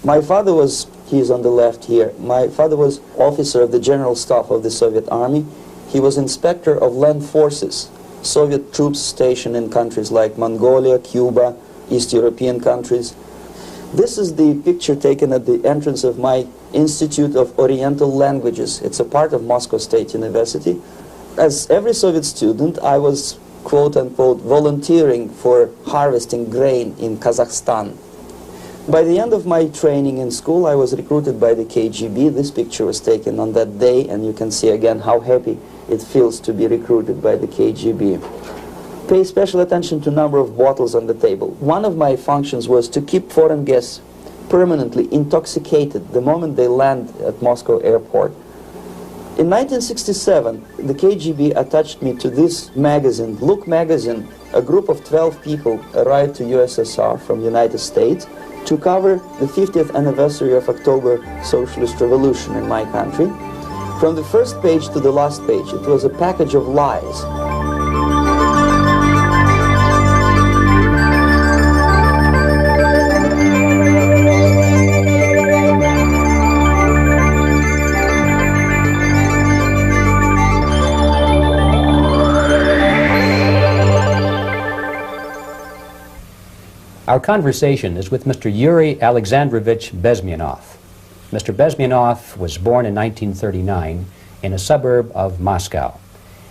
My father was, he's on the left here, my father was officer of the General Staff of the Soviet Army. He was inspector of land forces, Soviet troops stationed in countries like Mongolia, Cuba, East European countries. This is the picture taken at the entrance of my Institute of Oriental Languages. It's a part of Moscow State University. As every Soviet student, I was, quote-unquote, volunteering for harvesting grain in Kazakhstan. By the end of my training in school, I was recruited by the KGB. This picture was taken on that day, and you can see again how happy it feels to be recruited by the KGB. Pay special attention to number of bottles on the table. One of my functions was to keep foreign guests permanently intoxicated the moment they land at Moscow airport. In 1967, the KGB attached me to this magazine, Look magazine. A group of 12 people arrived to USSR from United States to cover the 50th anniversary of October Socialist Revolution in my country. From the first page to the last page, it was a package of lies. Our conversation is with Mr. Yuri Alexandrovich Bezmenov. Mr. Bezmenov was born in 1939 in a suburb of Moscow.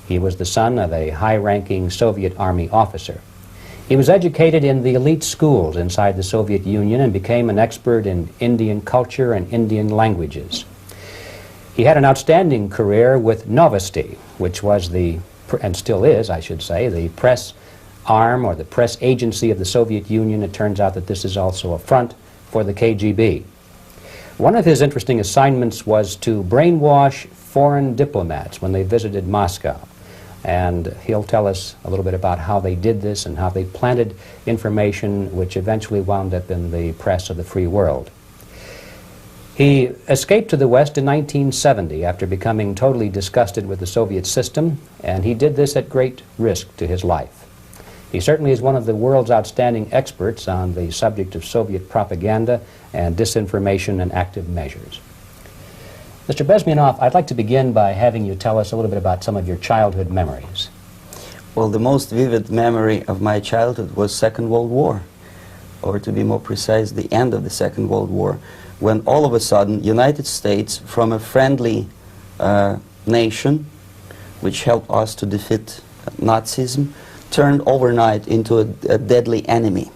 He was the son of a high-ranking Soviet Army officer. He was educated in the elite schools inside the Soviet Union and became an expert in Indian culture and Indian languages. He had an outstanding career with Novosti, which was the, and still is, I should say, the press arm or the press agency of the Soviet Union. It turns out that this is also a front for the KGB. One of his interesting assignments was to brainwash foreign diplomats when they visited Moscow. And he'll tell us a little bit about how they did this and how they planted information which eventually wound up in the press of the free world. He escaped to the West in 1970 after becoming totally disgusted with the Soviet system, and he did this at great risk to his life. He certainly is one of the world's outstanding experts on the subject of Soviet propaganda and disinformation and active measures. Mr. Bezmenov, I'd like to begin by having you tell us a little bit about some of your childhood memories. Well, the most vivid memory of my childhood was Second World War, or to be more precise, the end of the Second World War, when all of a sudden United States, from a friendly nation, which helped us to defeat Nazism, turned overnight into a deadly enemy.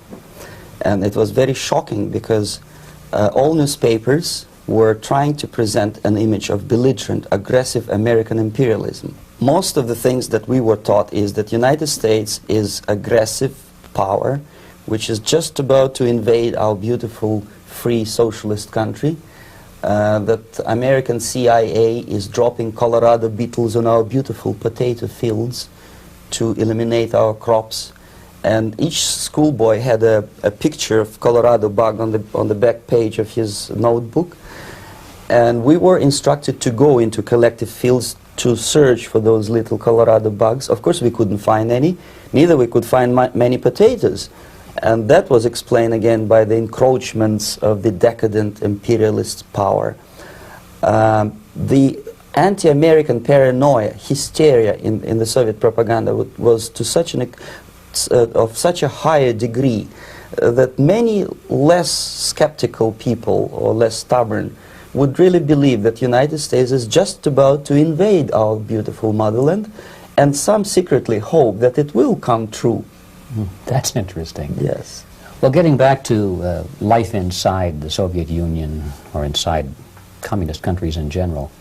And it was very shocking because all newspapers were trying to present an image of belligerent, aggressive American imperialism. Most of the things that we were taught is that United States is aggressive power, which is just about to invade our beautiful, free, socialist country, that American CIA is dropping Colorado beetles on our beautiful potato fields to eliminate our crops, and each schoolboy had a picture of Colorado bug on the back page of his notebook, and we were instructed to go into collective fields to search for those little Colorado bugs. Of course we couldn't find any, neither we could find many potatoes, and that was explained again by the encroachments of the decadent imperialist power. The anti-American paranoia, hysteria in the Soviet propaganda was to such of such a higher degree that many less skeptical people or less stubborn would really believe that United States is just about to invade our beautiful motherland, and some secretly hope that it will come true. That's interesting. Yes. Well, getting back to life inside the Soviet Union or inside communist countries in general,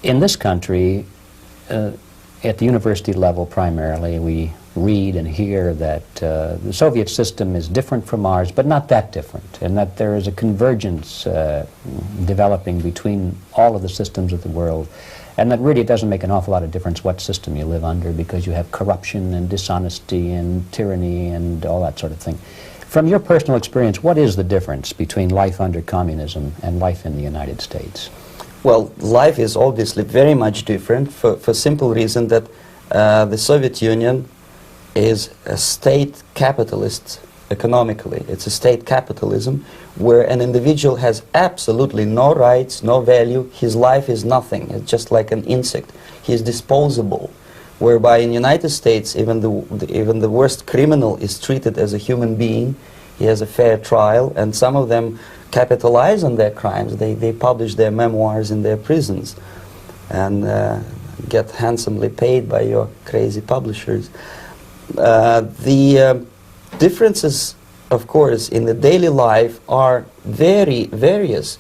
in this country, at the university level primarily, we read and hear that the Soviet system is different from ours, but not that different, and that there is a convergence developing between all of the systems of the world, and that really it doesn't make an awful lot of difference what system you live under, because you have corruption and dishonesty and tyranny and all that sort of thing. From your personal experience, what is the difference between life under communism and life in the United States? Well, life is obviously very much different for simple reason that the Soviet Union is a state capitalist economically. It's a state capitalism where an individual has absolutely no rights, no value. His life is nothing. It's just like an insect. He is disposable. Whereby in the United States, even the worst criminal is treated as a human being. He has a fair trial, and some of them capitalize on their crimes. They publish their memoirs in their prisons and get handsomely paid by your crazy publishers. The differences, of course, in the daily life are very various,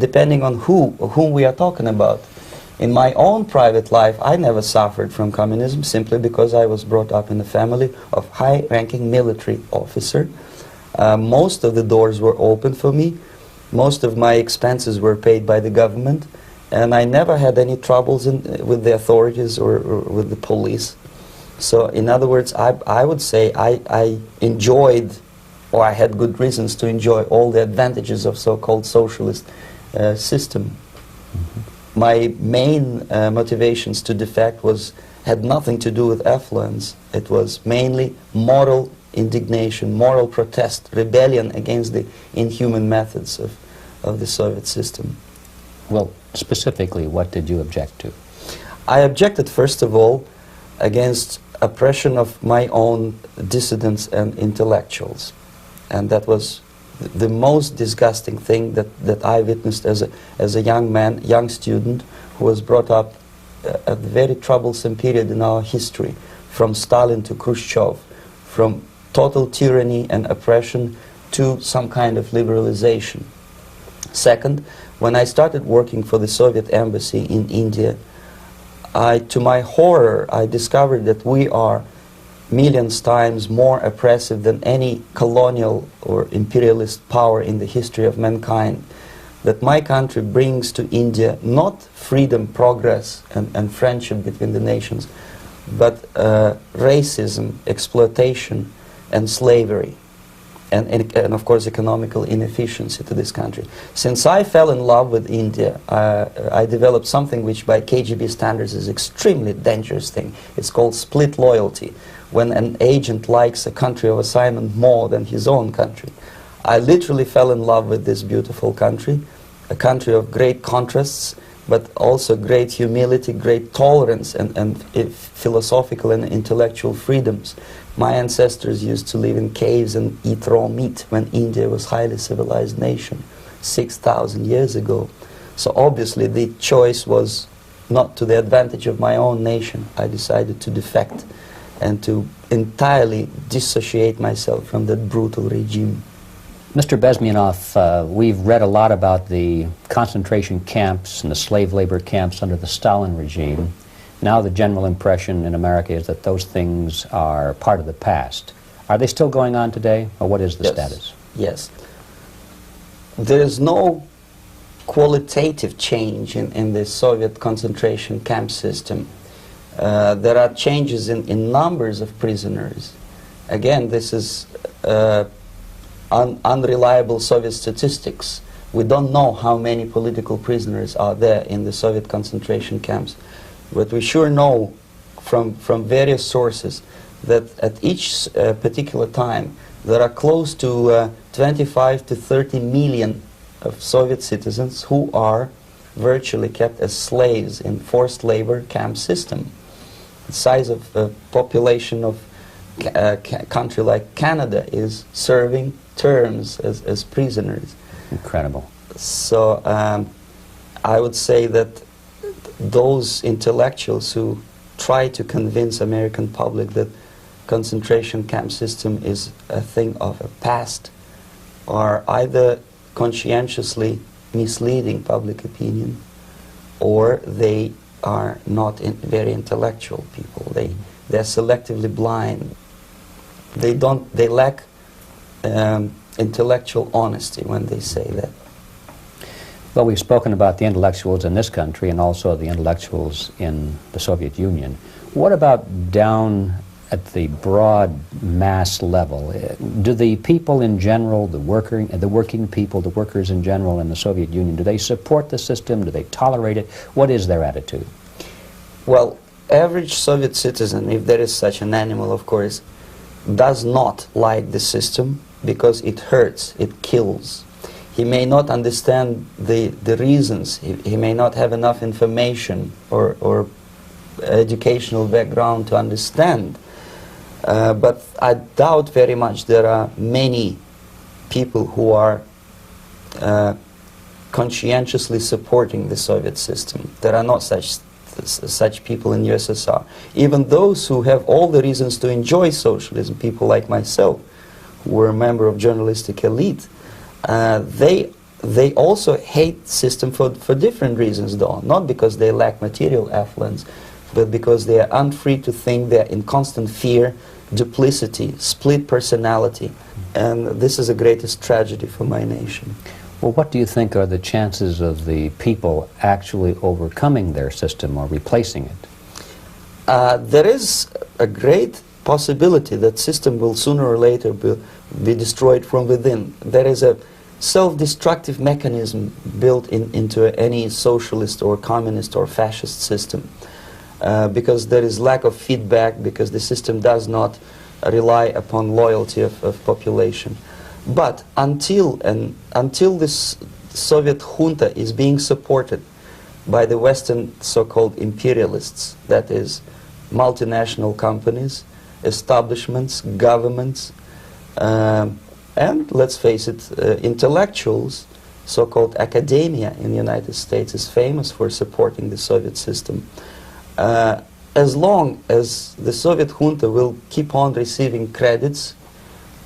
depending on whom we are talking about. In my own private life, I never suffered from communism simply because I was brought up in a family of high-ranking military officer. Most of the doors were open for me. Most of my expenses were paid by the government, and I never had any troubles with the authorities or with the police. So, in other words, I would say I enjoyed, or I had good reasons to enjoy all the advantages of so-called socialist system. My main motivations to defect had nothing to do with affluence. It was mainly moral indignation, moral protest, rebellion against the inhuman methods of the Soviet system. Well, specifically, what did you object to? I objected, first of all, against oppression of my own dissidents and intellectuals. And that was the most disgusting thing that I witnessed as a young man, young student, who was brought up at a very troublesome period in our history, from Stalin to Khrushchev, from total tyranny and oppression to some kind of liberalization. Second, when I started working for the Soviet embassy in India, to my horror, I discovered that we are millions times more oppressive than any colonial or imperialist power in the history of mankind. That my country brings to India not freedom, progress, and friendship between the nations, but racism, exploitation, and slavery, and of course economical inefficiency to this country. Since I fell in love with India, I developed something which by KGB standards is extremely dangerous thing. It's called split loyalty, when an agent likes a country of assignment more than his own country. I literally fell in love with this beautiful country, a country of great contrasts, but also great humility, great tolerance, and philosophical and intellectual freedoms. My ancestors used to live in caves and eat raw meat when India was a highly civilized nation 6,000 years ago. So obviously the choice was not to the advantage of my own nation. I decided to defect and to entirely dissociate myself from that brutal regime. Mr. Bezmenov, we've read a lot about the concentration camps and the slave labor camps under the Stalin regime. Now the general impression in America is that those things are part of the past. Are they still going on today, or what is the status? Yes. There is no qualitative change in the Soviet concentration camp system. There are changes in numbers of prisoners. Again, this is unreliable Soviet statistics. We don't know how many political prisoners are there in the Soviet concentration camps. But we sure know from various sources that at each particular time there are close to 25 to 30 million of Soviet citizens who are virtually kept as slaves in forced labor camp system. The size of the population of a country like Canada is serving terms as prisoners. Incredible. So I would say that those intellectuals who try to convince American public that concentration camp system is a thing of a past are either conscientiously misleading public opinion, or they are not very intellectual people. They're selectively blind. They lack intellectual honesty when they say that. Well, we've spoken about the intellectuals in this country and also the intellectuals in the Soviet Union. What about down at the broad mass level? Do the people in general, the working people, the workers in general in the Soviet Union, do they support the system? Do they tolerate it? What is their attitude? Well, average Soviet citizen, if there is such an animal, of course, does not like the system because it hurts, it kills. He may not understand the reasons, he may not have enough information or educational background to understand. But I doubt very much there are many people who are conscientiously supporting the Soviet system. There are not such people in USSR. Even those who have all the reasons to enjoy socialism, people like myself, who were a member of journalistic elite, they also hate system for different reasons, though. Not because they lack material affluence, but because they are unfree to think, they're in constant fear, duplicity, split personality. And this is the greatest tragedy for my nation. Well, what do you think are the chances of the people actually overcoming their system or replacing it? There is a great possibility that system will sooner or later be destroyed from within. There is a self-destructive mechanism built into any socialist or communist or fascist system, because there is lack of feedback, because the system does not rely upon loyalty of population. But until this Soviet junta is being supported by the Western so-called imperialists, that is, multinational companies, establishments, governments, and let's face it, intellectuals, so-called academia in the United States is famous for supporting the Soviet system. As long as the Soviet junta will keep on receiving credits,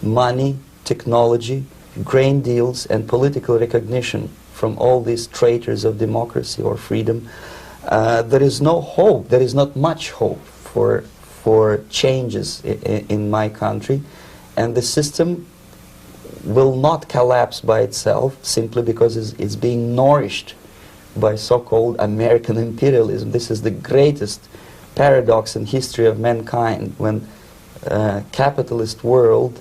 money, technology, grain deals, and political recognition from all these traitors of democracy or freedom, there is no hope, there is not much hope for changes in my country, and the system will not collapse by itself simply because it's being nourished by so-called American imperialism. This is the greatest paradox in history of mankind, when capitalist world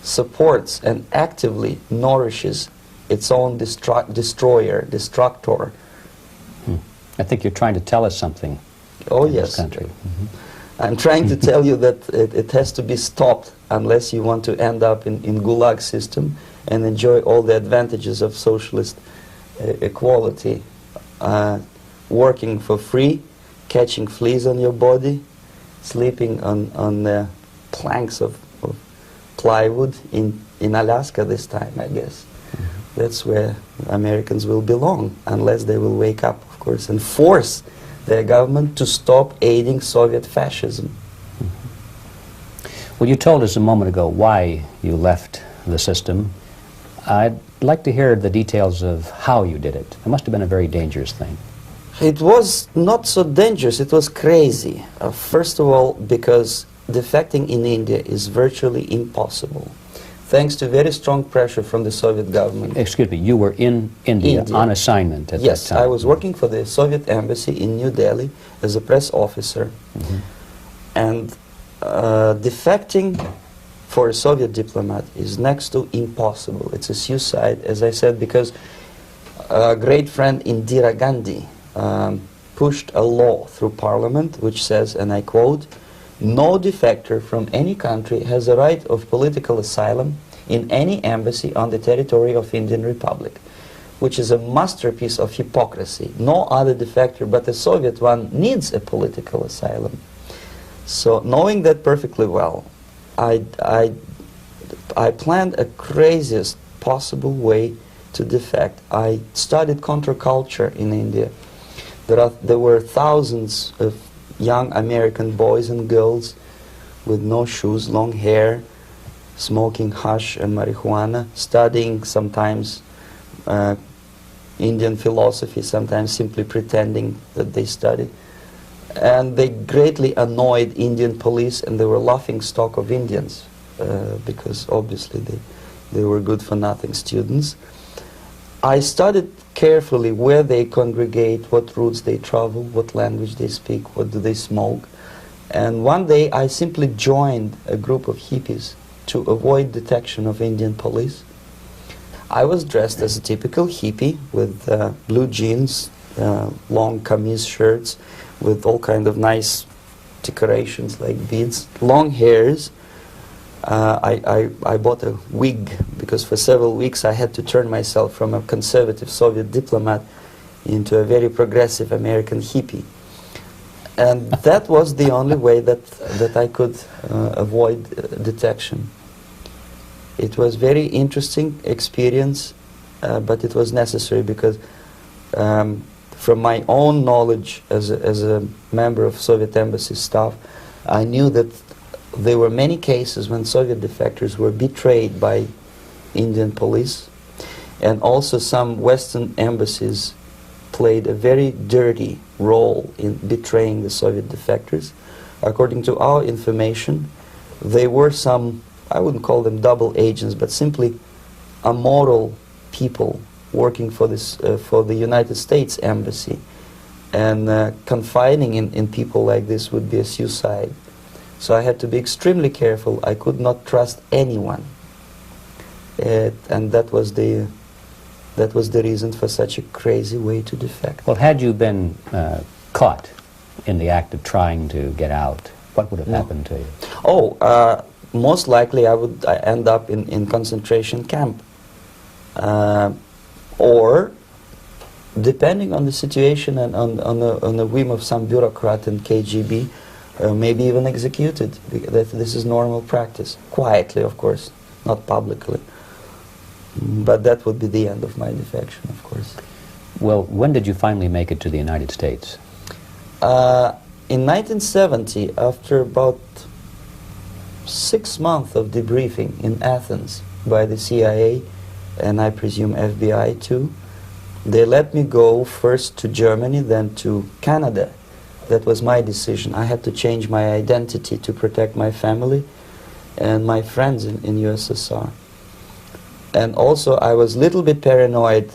supports and actively nourishes its own destroyer, destructor. I think you're trying to tell us something. Oh, in yes. This country. I'm trying to tell you that it has to be stopped unless you want to end up in Gulag system and enjoy all the advantages of socialist equality. Working for free, catching fleas on your body, sleeping on planks of plywood in Alaska this time, I guess. That's where Americans will belong, unless they will wake up, of course, and force their government to stop aiding Soviet fascism. Well, you told us a moment ago why you left the system. I'd like to hear the details of how you did it. It must have been a very dangerous thing. It was not so dangerous, it was crazy. First of all, because defecting in India is virtually impossible, thanks to very strong pressure from the Soviet government. Excuse me, you were in India on assignment at that time? Yes, I was working for the Soviet embassy in New Delhi as a press officer. And defecting for a Soviet diplomat is next to impossible. It's a suicide, as I said, because a great friend Indira Gandhi pushed a law through parliament which says, and I quote, "No defector from any country has a right of political asylum in any embassy on the territory of Indian Republic," which is a masterpiece of hypocrisy. No other defector but the Soviet one needs a political asylum. So, knowing that perfectly well, I planned a craziest possible way to defect. I studied counterculture in India. There were thousands of young American boys and girls with no shoes, long hair, smoking hash and marijuana, studying sometimes Indian philosophy, sometimes simply pretending that they study. And they greatly annoyed Indian police, and they were laughing stock of Indians because obviously they were good-for-nothing students. I studied carefully where they congregate, what routes they travel, what language they speak, what do they smoke. And one day I simply joined a group of hippies to avoid detection of Indian police. I was dressed as a typical hippie with blue jeans, long kameez shirts with all kind of nice decorations like beads, long hairs, I bought a wig, because for several weeks I had to turn myself from a conservative Soviet diplomat into a very progressive American hippie. And that was the only way that I could avoid detection. It was very interesting experience, but it was necessary, because from my own knowledge as a member of Soviet embassy staff, I knew that there were many cases when Soviet defectors were betrayed by Indian police, and also some Western embassies played a very dirty role in betraying the Soviet defectors. According to our information, there were some, I wouldn't call them double agents, but simply immoral people working for this for the United States embassy, and confiding in people like this would be a suicide. So I had to be extremely careful. I could not trust anyone, and that was the reason for such a crazy way to defect. Well, had you been caught in the act of trying to get out, what would have happened to you? Oh, most likely I would end up in concentration camp, or, depending on the situation and on the whim of some bureaucrat in KGB, maybe even executed. This is normal practice. Quietly, of course, not publicly. But that would be the end of my defection, of course. Well, when did you finally make it to the United States? In 1970, after about 6 months of debriefing in Athens by the CIA, and I presume FBI too, they let me go first to Germany, then to Canada. That was my decision. I had to change my identity to protect my family and my friends in USSR. And also I was a little bit paranoid,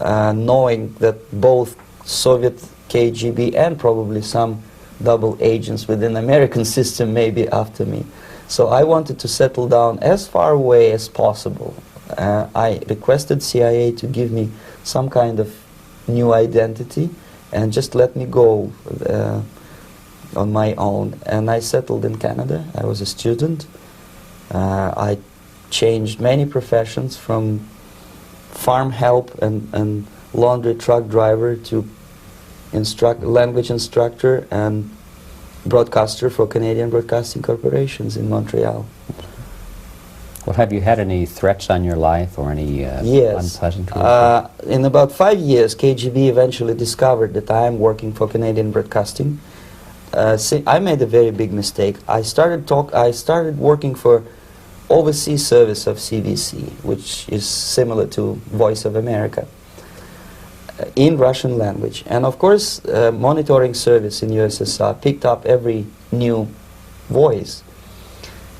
knowing that both Soviet KGB and probably some double agents within the American system may be after me. So I wanted to settle down as far away as possible. I requested CIA to give me some kind of new identity and just let me go on my own. And I settled in Canada. I was a student. I changed many professions, from farm help and laundry truck driver to language instructor and broadcaster for Canadian Broadcasting Corporations in Montreal. Well, have you had any threats on your life or any yes. unpleasant In about 5 years, KGB eventually discovered that I am working for Canadian Broadcasting. I made a very big mistake. I started working for overseas service of CBC, which is similar to Voice of America, in Russian language. And of course, monitoring service in USSR picked up every new voice.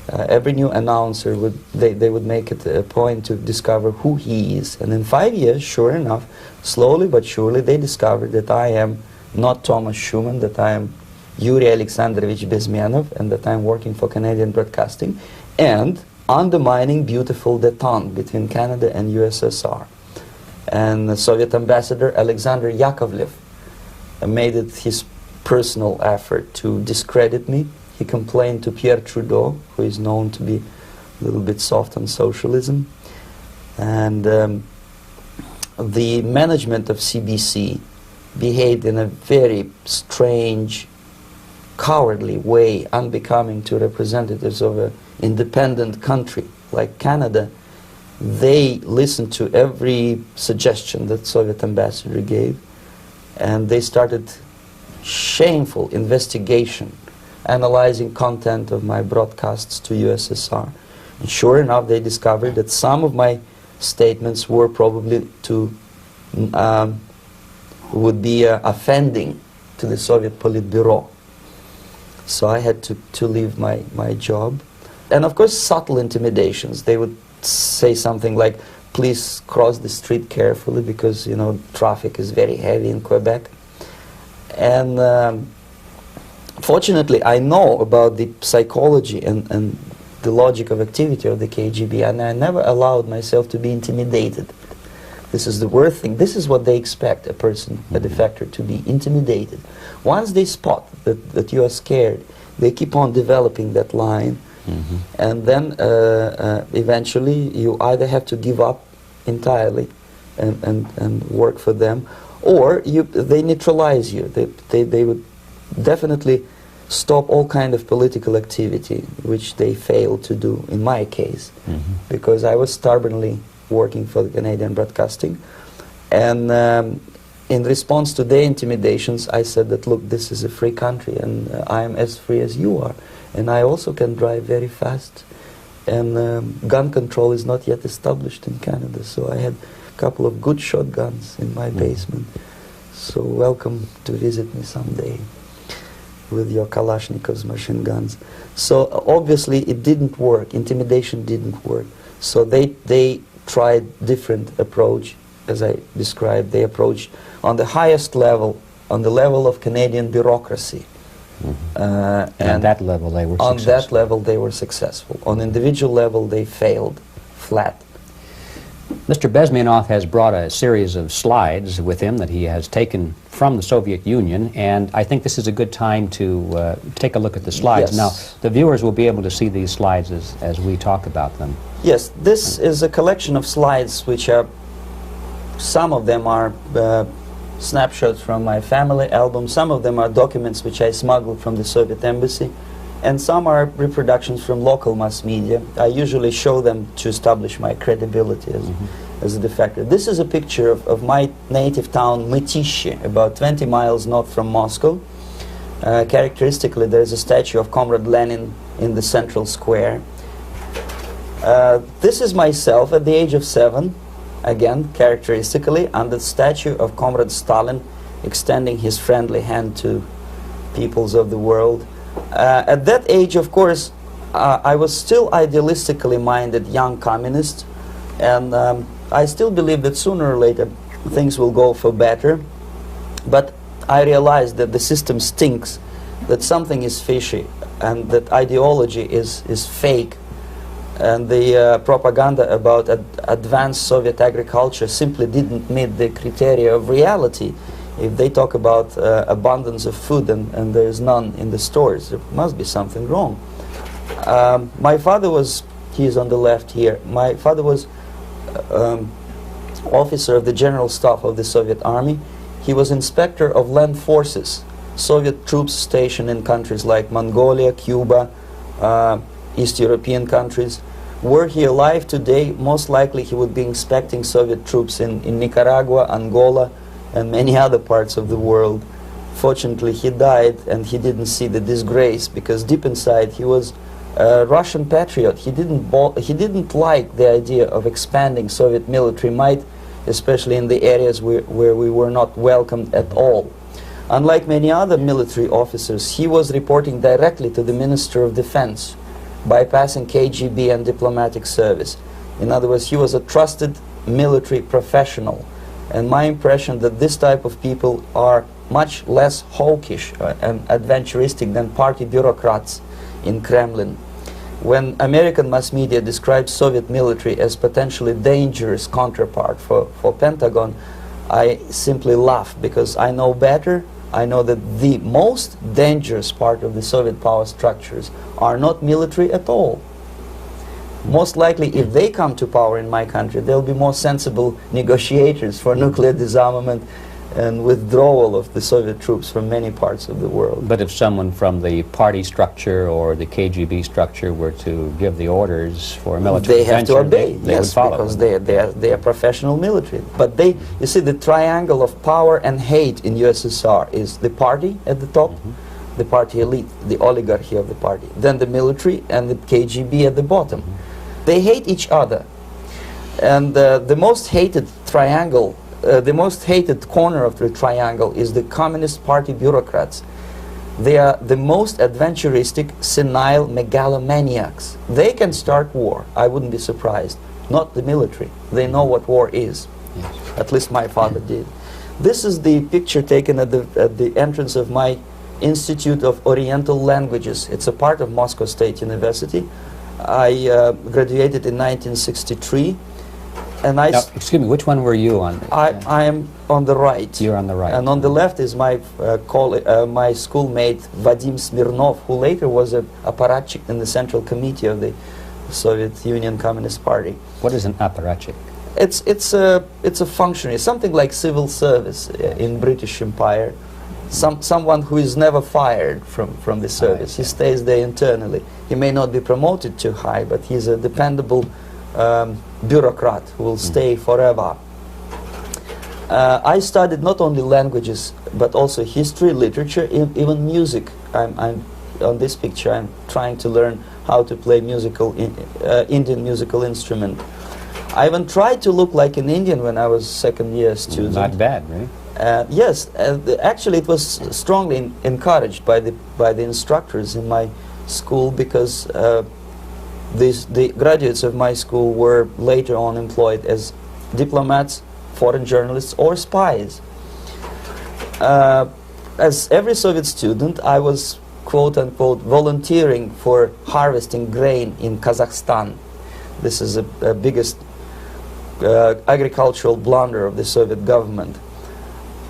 Every new announcer they would make it a point to discover who he is. And in 5 years, sure enough, slowly but surely, they discovered that I am not Thomas Schumann, that I am Yuri Alexandrovich Bezmenov, and that I am working for Canadian Broadcasting, and undermining beautiful détente between Canada and USSR. And the Soviet ambassador Alexander Yakovlev made it his personal effort to discredit me. He complained to Pierre Trudeau, who is known to be a little bit soft on socialism. And the management of CBC behaved in a very strange, cowardly way, unbecoming to representatives of an independent country like Canada. They listened to every suggestion that Soviet ambassador gave, and they started shameful investigation, analyzing content of my broadcasts to USSR. And sure enough, they discovered that some of my statements were probably would be offending to the Soviet Politburo. So I had to leave my job. And of course, subtle intimidations. They would say something like, please cross the street carefully because, you know, traffic is very heavy in Quebec. And fortunately, I know about the psychology and the logic of activity of the KGB, and I never allowed myself to be intimidated. This is the worst thing. This is what they expect a person, a defector, to be intimidated. Once they spot that you are scared, they keep on developing that line, And then eventually you either have to give up entirely and work for them, or they neutralize you. They would definitely stop all kind of political activity, which they failed to do in my case, because I was stubbornly working for the Canadian Broadcasting. And in response to their intimidations, I said that, look, this is a free country, and I am as free as you are, and I also can drive very fast. And gun control is not yet established in Canada, so I had a couple of good shotguns in my basement. So welcome to visit me someday with your Kalashnikovs machine guns. So obviously it didn't work. Intimidation didn't work. So they tried different approach, as I described. They approached on the highest level, on the level of Canadian bureaucracy. And on that level they were successful. On that level they were successful. On individual level they failed flat. Mr. Bezmenov has brought a series of slides with him that he has taken from the Soviet Union, and I think this is a good time to take a look at the slides. Yes. Now, the viewers will be able to see these slides as we talk about them. Yes, this is a collection of slides which are, some of them are snapshots from my family album, some of them are documents which I smuggled from the Soviet embassy, and some are reproductions from local mass media. I usually show them to establish my credibility as a defector. This is a picture of my native town, Mytishi, about 20 miles north from Moscow. Characteristically, there is a statue of Comrade Lenin in the central square. This is myself at the age of 7, again, characteristically, and the statue of Comrade Stalin extending his friendly hand to peoples of the world. At that age, of course, I was still idealistically minded young communist, and I still believe that sooner or later things will go for better. But I realized that the system stinks, that something is fishy, and that ideology is fake, and the propaganda about advanced Soviet agriculture simply didn't meet the criteria of reality. If they talk about abundance of food and there is none in the stores, there must be something wrong. My father was, he is on the left here, my father was officer of the General Staff of the Soviet Army. He was inspector of land forces, Soviet troops stationed in countries like Mongolia, Cuba, East European countries. Were he alive today, most likely he would be inspecting Soviet troops in Nicaragua, Angola, and many other parts of the world. Fortunately, he died, and he didn't see the disgrace, because deep inside he was a Russian patriot. He didn't like the idea of expanding Soviet military might, especially in the areas where we were not welcomed at all. Unlike many other military officers, he was reporting directly to the Minister of Defense, bypassing KGB and diplomatic service. In other words, he was a trusted military professional. And my impression that this type of people are much less hawkish and adventuristic than party bureaucrats in Kremlin. When American mass media describes Soviet military as potentially dangerous counterpart for Pentagon, I simply laugh, because I know better. I know that the most dangerous part of the Soviet power structures are not military at all. Most likely, if they come to power in my country, they'll be more sensible negotiators for nuclear disarmament and withdrawal of the Soviet troops from many parts of the world. But if someone from the party structure or the KGB structure were to give the orders for a military intervention, they have to obey, they would follow. Because they are professional military. But you see, the triangle of power and hate in USSR is the party at the top, the party elite, the oligarchy of the party, then the military and the KGB at the bottom. They hate each other, and the most hated triangle, the most hated corner of the triangle is the Communist Party bureaucrats. They are the most adventuristic, senile megalomaniacs. They can start war, I wouldn't be surprised. Not the military. They know what war is. Yes. At least my father did. This is the picture taken at the entrance of my Institute of Oriental Languages. It's a part of Moscow State University. I graduated in 1963. And I Now, excuse me, which one were you on? I am on the right. You're on the right. And on the left is my my schoolmate Vadim Smirnov, who later was a apparatchik in the Central Committee of the Soviet Union Communist Party. What is an apparatchik? It's a functionary, something like civil service in British Empire. Someone who is never fired from the service. He stays there internally. He may not be promoted too high, but he's a dependable bureaucrat who will stay forever. I studied not only languages, but also history, literature, even music. I'm on this picture. I'm trying to learn how to play Indian musical instrument. I even tried to look like an Indian when I was second-year student. Not bad, really. Yes, actually it was strongly encouraged by the instructors in my school, because the graduates of my school were later on employed as diplomats, foreign journalists, or spies. As every Soviet student, I was quote-unquote volunteering for harvesting grain in Kazakhstan. This is the biggest agricultural blunder of the Soviet government.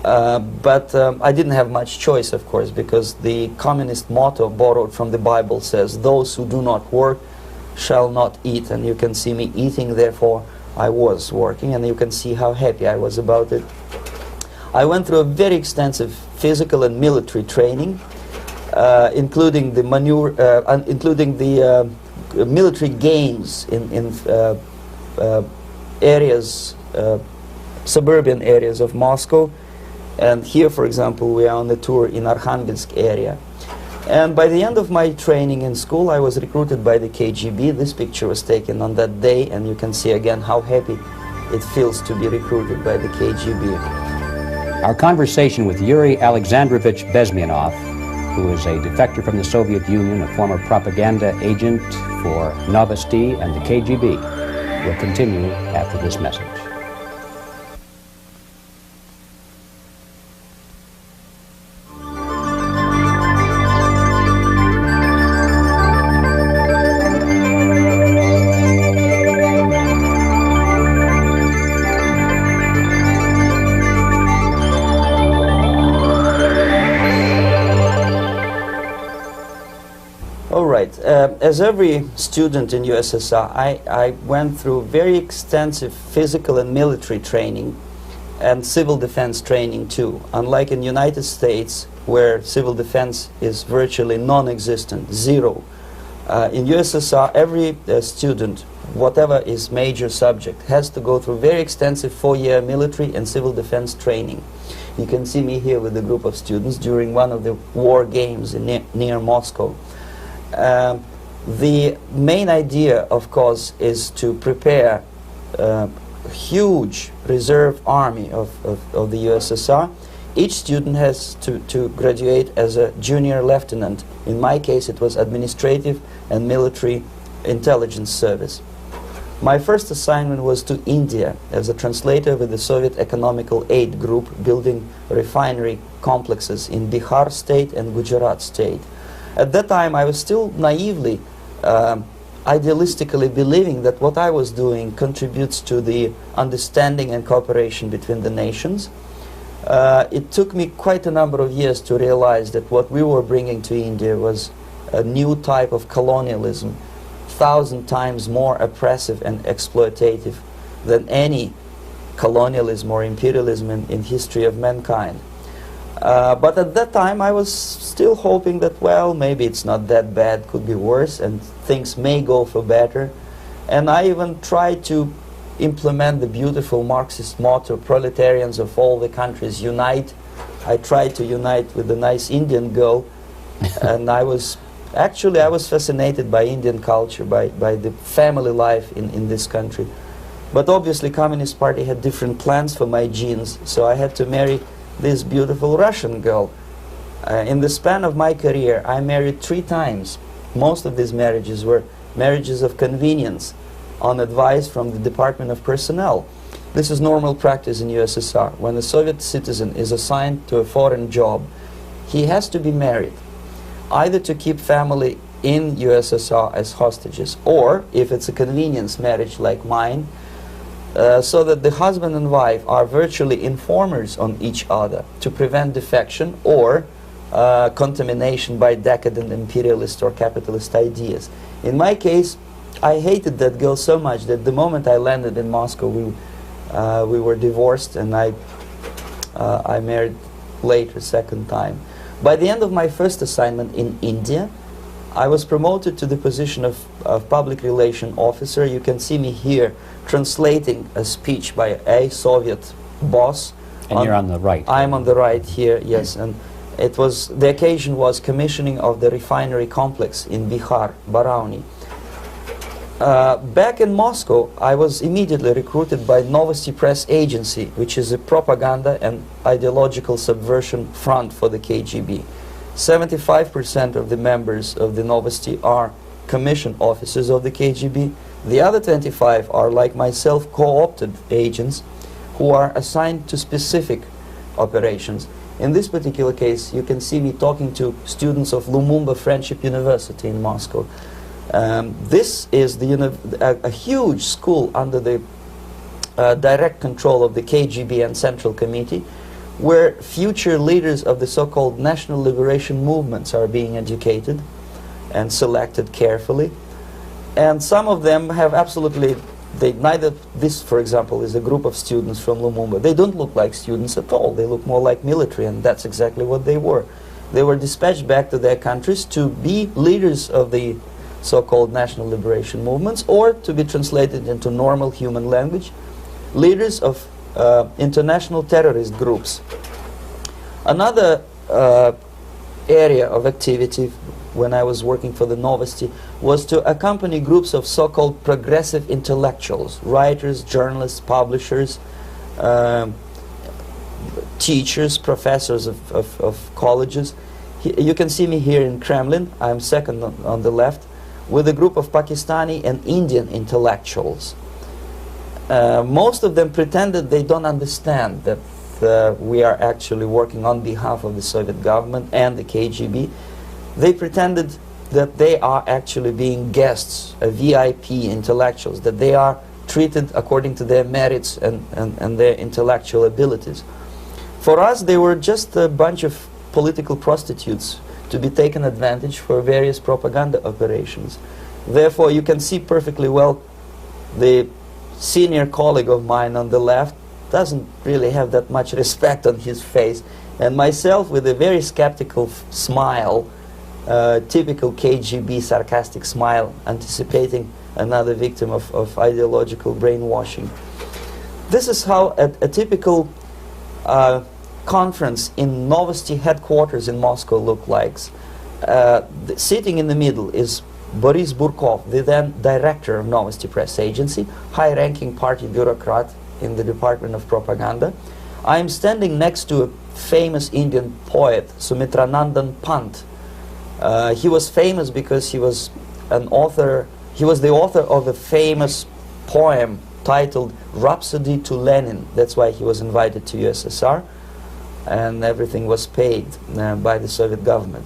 But I didn't have much choice, of course, because the communist motto borrowed from the Bible says, "Those who do not work shall not eat." And you can see me eating, therefore I was working, and you can see how happy I was about it. I went through a very extensive physical and military training, including the military games in areas, suburban areas of Moscow. And here, for example, we are on a tour in Arkhangelsk area. And by the end of my training in school, I was recruited by the KGB. This picture was taken on that day, and you can see again how happy it feels to be recruited by the KGB. Our conversation with Yuri Alexandrovich Bezmenov, who is a defector from the Soviet Union, a former propaganda agent for Novosti and the KGB, will continue after this message. As every student in USSR, I went through very extensive physical and military training, and civil defense training too. Unlike in the United States, where civil defense is virtually non-existent, zero. In USSR, every student, whatever his major subject, has to go through very extensive 4-year military and civil defense training. You can see me here with a group of students during one of the war games near Moscow. The main idea, of course, is to prepare a huge reserve army of the USSR. Each student has to graduate as a junior lieutenant. In my case, it was administrative and military intelligence service. My first assignment was to India as a translator with the Soviet Economical Aid Group, building refinery complexes in Bihar state and Gujarat state. At that time, I was still naively, idealistically believing that what I was doing contributes to the understanding and cooperation between the nations. It took me quite a number of years to realize that what we were bringing to India was a new type of colonialism, 1,000 times more oppressive and exploitative than any colonialism or imperialism in history of mankind. But at that time I was still hoping that, well, maybe it's not that bad, could be worse, and things may go for better. And I even tried to implement the beautiful Marxist motto, proletarians of all the countries unite. I tried to unite with a nice Indian girl, and I was fascinated by Indian culture, by the family life in this country. But obviously Communist Party had different plans for my genes, so I had to marry this beautiful Russian girl. In the span of my career, I married 3 times. Most of these marriages were marriages of convenience, on advice from the Department of Personnel. This is normal practice in USSR. When a Soviet citizen is assigned to a foreign job, he has to be married, either to keep family in USSR as hostages, or, if it's a convenience marriage like mine, so that the husband and wife are virtually informers on each other to prevent defection or contamination by decadent imperialist or capitalist ideas. In my case, I hated that girl so much that the moment I landed in Moscow, we were divorced, and I married later, second time. By the end of my first assignment in India, I was promoted to the position of public relation officer. You can see me here translating a speech by a Soviet boss. And you're on the right. I'm on the right here, yes. And it was, the occasion was commissioning of the refinery complex in Bihar, Barauni. Back in Moscow, I was immediately recruited by Novosti Press Agency, which is a propaganda and ideological subversion front for the KGB. 75% of the members of the Novosti are commissioned officers of the KGB. The other 25 are, like myself, co-opted agents who are assigned to specific operations. In this particular case, you can see me talking to students of Lumumba Friendship University in Moscow. This is a huge school under the direct control of the KGB and Central Committee, where future leaders of the so-called national liberation movements are being educated and selected carefully. And some of them have absolutely, this, for example, is a group of students from Lumumba. They don't look like students at all. They look more like military, and that's exactly what they were. They were dispatched back to their countries to be leaders of the so-called national liberation movements, or to be translated into normal human language, leaders of international terrorist groups. Another area of activity when I was working for the Novosti was to accompany groups of so-called progressive intellectuals, writers, journalists, publishers, teachers, professors of colleges. You can see me here in Kremlin. I'm second on the left, with a group of Pakistani and Indian intellectuals. Most of them pretended they don't understand that we are actually working on behalf of the Soviet government and the KGB. They pretended that they are actually being guests, VIP intellectuals, that they are treated according to their merits and their intellectual abilities. For us, they were just a bunch of political prostitutes to be taken advantage for various propaganda operations. Therefore, you can see perfectly well the senior colleague of mine on the left doesn't really have that much respect on his face, and myself with a very skeptical smile, typical KGB sarcastic smile, anticipating another victim of ideological brainwashing. This is how a typical conference in Novosti headquarters in Moscow looked like. Sitting in the middle is Boris Burkov, the then director of Novosti Press Agency, high-ranking party bureaucrat in the Department of Propaganda. I am standing next to a famous Indian poet, Sumitranandan Pant. He was famous because he was an author. He was the author of a famous poem titled Rhapsody to Lenin. That's why he was invited to USSR, and everything was paid by the Soviet government.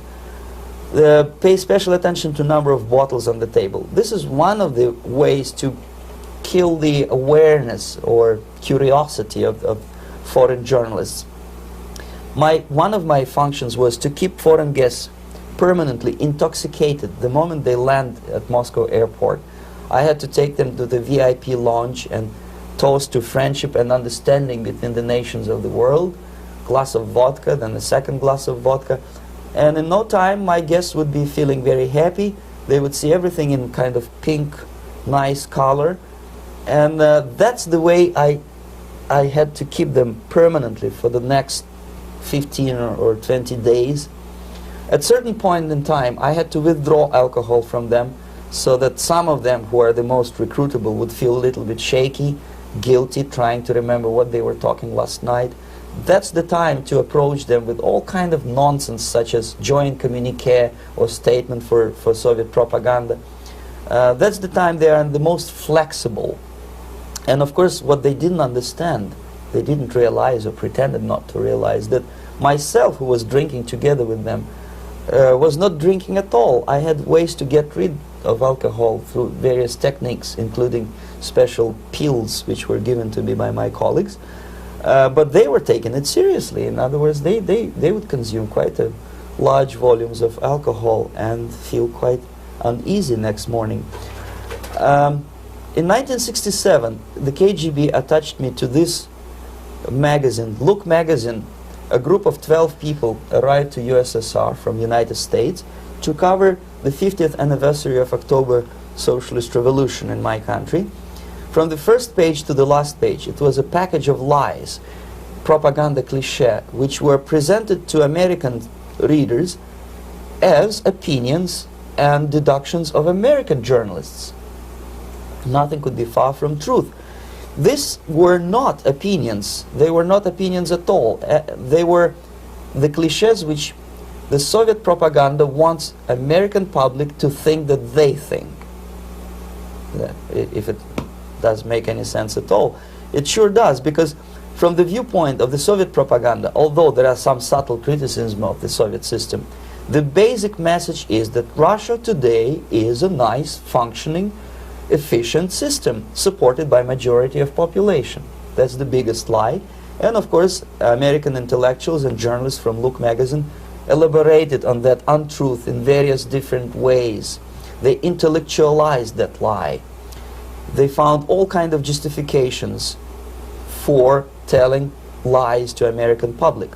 Pay special attention to number of bottles on the table. This is one of the ways to kill the awareness or curiosity of foreign journalists. One of my functions was to keep foreign guests permanently intoxicated the moment they land at Moscow airport. I had to take them to the VIP lounge and toast to friendship and understanding between the nations of the world. Glass of vodka, then a second glass of vodka. And in no time, my guests would be feeling very happy. They would see everything in kind of pink, nice color. And that's the way I had to keep them permanently for the next 15 or 20 days. At certain point in time, I had to withdraw alcohol from them so that some of them who are the most recruitable would feel a little bit shaky, guilty, trying to remember what they were talking last night. That's the time to approach them with all kind of nonsense, such as joint communique or statement for Soviet propaganda. That's the time they are the most flexible. And of course, what they didn't understand, they didn't realize or pretended not to realize, that myself, who was drinking together with them, was not drinking at all. I had ways to get rid of alcohol through various techniques, including special pills which were given to me by my colleagues. But they were taking it seriously. In other words, they would consume quite large volumes of alcohol and feel quite uneasy next morning. In 1967, the KGB attached me to this magazine, Look magazine. A group of 12 people arrived to USSR from United States to cover the 50th anniversary of October Socialist Revolution in my country. From the first page to the last page, it was a package of lies, propaganda cliché, which were presented to American readers as opinions and deductions of American journalists. Nothing could be far from truth. These were not opinions. They were not opinions at all. They were the clichés which the Soviet propaganda wants American public to think that they think. If it does make any sense at all. It sure does, because from the viewpoint of the Soviet propaganda, although there are some subtle criticisms of the Soviet system, the basic message is that Russia today is a nice, functioning, efficient system supported by majority of population. That's the biggest lie. And of course, American intellectuals and journalists from Look magazine elaborated on that untruth in various different ways. They intellectualized that lie. They found all kinds of justifications for telling lies to American public.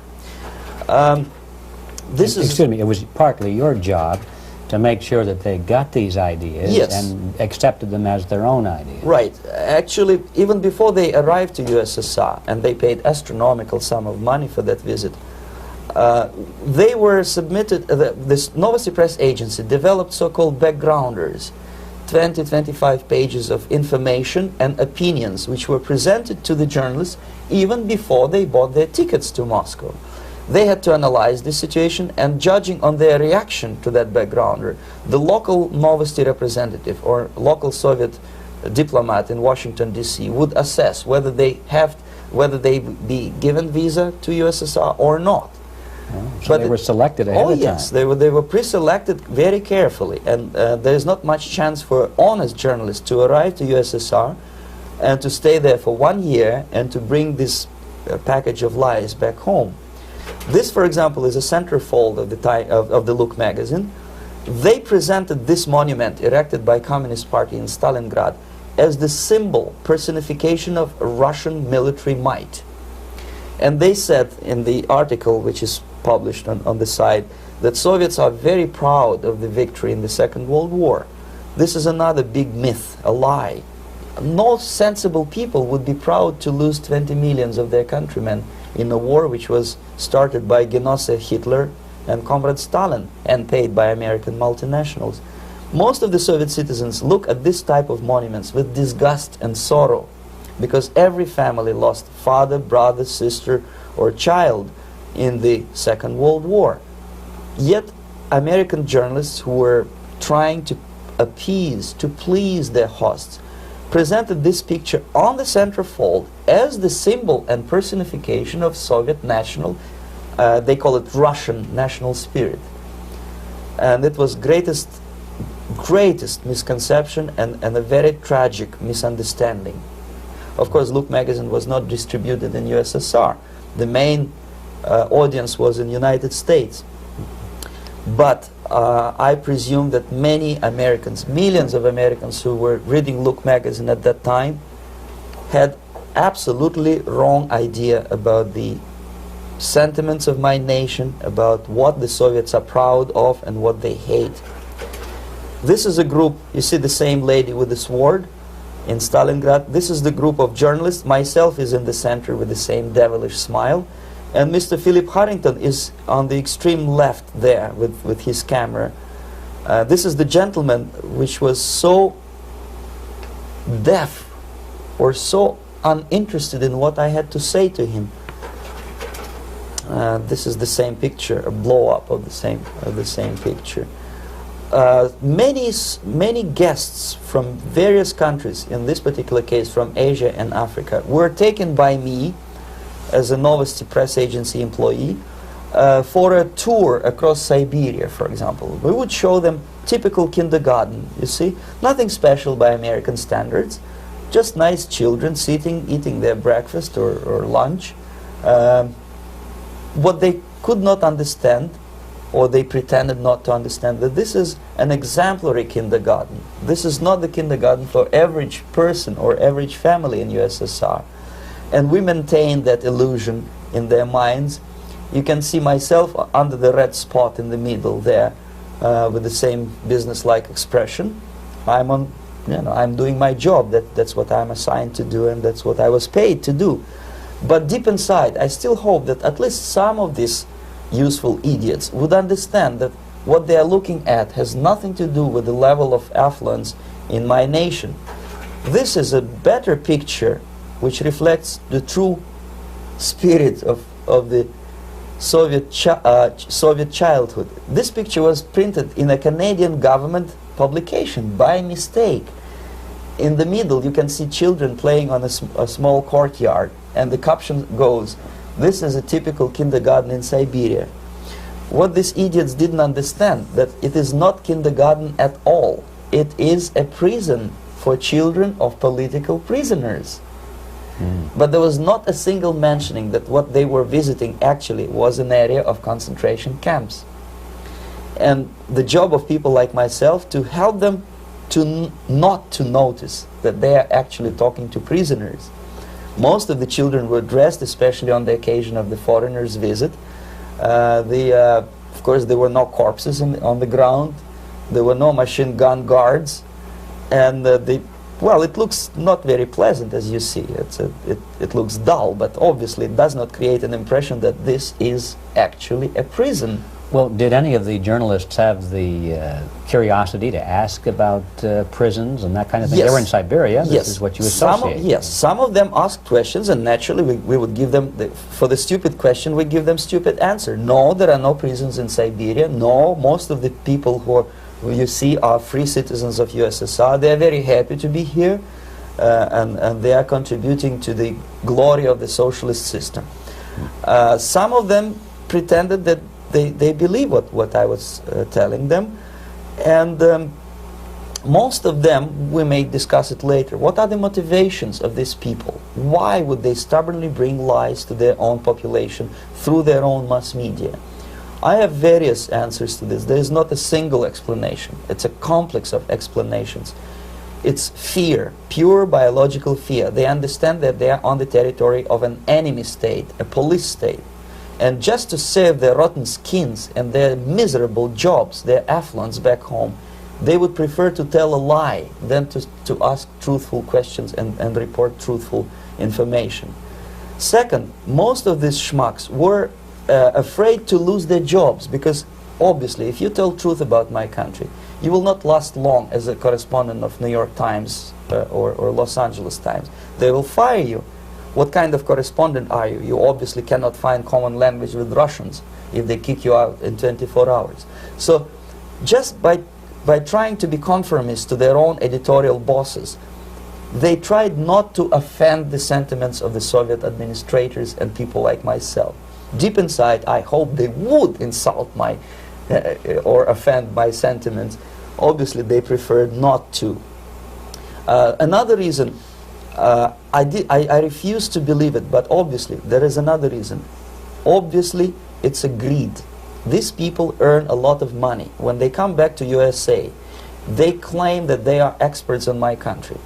Excuse me, it was partly your job to make sure that they got these ideas, yes, and accepted them as their own ideas. Right. Actually, even before they arrived to USSR, and they paid astronomical sum of money for that visit, they were submitted, this Novosti Press Agency developed so-called backgrounders, 20-25 pages of information and opinions which were presented to the journalists even before they bought their tickets to Moscow. They had to analyze the situation, and judging on their reaction to that backgrounder, the local Novosti representative or local Soviet diplomat in Washington, D.C. would assess whether they be given visa to USSR or not. Oh, so they were selected ahead of time. Yes, they were pre-selected very carefully, and there is not much chance for honest journalists to arrive to USSR and to stay there for 1 year and to bring this package of lies back home. This, for example, is a centerfold of the Look magazine. They presented this monument erected by Communist Party in Stalingrad as the symbol, personification of Russian military might. And they said in the article, which is published on the site, that Soviets are very proud of the victory in the Second World War. This is another big myth, a lie. No sensible people would be proud to lose 20 millions of their countrymen in a war which was started by Genoese Hitler and Comrade Stalin and paid by American multinationals. Most of the Soviet citizens look at this type of monuments with disgust and sorrow, because every family lost father, brother, sister, or child in the Second World War. Yet American journalists who were trying to appease, to please their hosts, presented this picture on the centerfold as the symbol and personification of Soviet national, they call it Russian national spirit. And it was greatest misconception and a very tragic misunderstanding. Of course, Look magazine was not distributed in USSR. The main audience was in the United States. But I presume that many Americans, millions of Americans who were reading Look magazine at that time, had absolutely wrong idea about the sentiments of my nation, about what the Soviets are proud of and what they hate. This is a group, you see the same lady with the sword in Stalingrad. This is the group of journalists. Myself is in the center with the same devilish smile. And Mr. Philip Harrington is on the extreme left there with his camera. This is the gentleman which was so deaf or so uninterested in what I had to say to him. This is the same picture, a blow-up of the same picture. Many guests from various countries, in this particular case from Asia and Africa, were taken by me as a Novosti Press Agency employee for a tour across Siberia, for example. We would show them typical kindergarten, you see, nothing special by American standards, just nice children sitting, eating their breakfast or lunch. What they could not understand, or they pretended not to understand, that this is an exemplary kindergarten. This is not the kindergarten for average person or average family in USSR. And we maintain that illusion in their minds. You can see myself under the red spot in the middle there, with the same business-like expression. I'm doing my job. That's what I'm assigned to do, and that's what I was paid to do. But deep inside, I still hope that at least some of these useful idiots would understand that what they are looking at has nothing to do with the level of affluence in my nation. This is a better picture which reflects the true spirit of the Soviet childhood. This picture was printed in a Canadian government publication by mistake. In the middle you can see children playing on a small courtyard, and the caption goes, "This is a typical kindergarten in Siberia." What these idiots didn't understand, that it is not kindergarten at all. It is a prison for children of political prisoners. But there was not a single mentioning that what they were visiting actually was an area of concentration camps. And the job of people like myself to help them to not to notice that they are actually talking to prisoners. Most of the children were dressed, especially on the occasion of the foreigners' visit. Of course, there were no corpses on the ground. There were no machine gun guards. And well, it looks not very pleasant, as you see. It looks dull, but obviously it does not create an impression that this is actually a prison. Well, did any of the journalists have the curiosity to ask about prisons and that kind of thing? Yes. They were in Siberia. This Yes. is what you associate. Yes, some of them asked questions, and naturally we would give them, for the stupid question, we give them stupid answer. No, there are no prisons in Siberia. No, most of the people who you see are free citizens of USSR. They are very happy to be here, and they are contributing to the glory of the socialist system. Some of them pretended that they believe what I was telling them, and most of them, we may discuss it later, what are the motivations of these people? Why would they stubbornly bring lies to their own population through their own mass media? I have various answers to this. There is not a single explanation. It's a complex of explanations. It's fear, pure biological fear. They understand that they are on the territory of an enemy state, a police state. And just to save their rotten skins and their miserable jobs, their affluence back home, they would prefer to tell a lie than to ask truthful questions and report truthful information. Second, most of these schmucks were afraid to lose their jobs, because obviously if you tell truth about my country, you will not last long as a correspondent of New York Times or Los Angeles Times. They will fire you. What kind of correspondent are you? You obviously cannot find common language with Russians if they kick you out in 24 hours. So just by trying to be conformist to their own editorial bosses, they tried not to offend the sentiments of the Soviet administrators and people like myself. Deep inside, I hope they would insult my or offend my sentiments. Obviously, they preferred not to. Another reason, I refuse to believe it, but obviously, there is another reason. Obviously, it's a greed. These people earn a lot of money. When they come back to USA, they claim that they are experts in my country.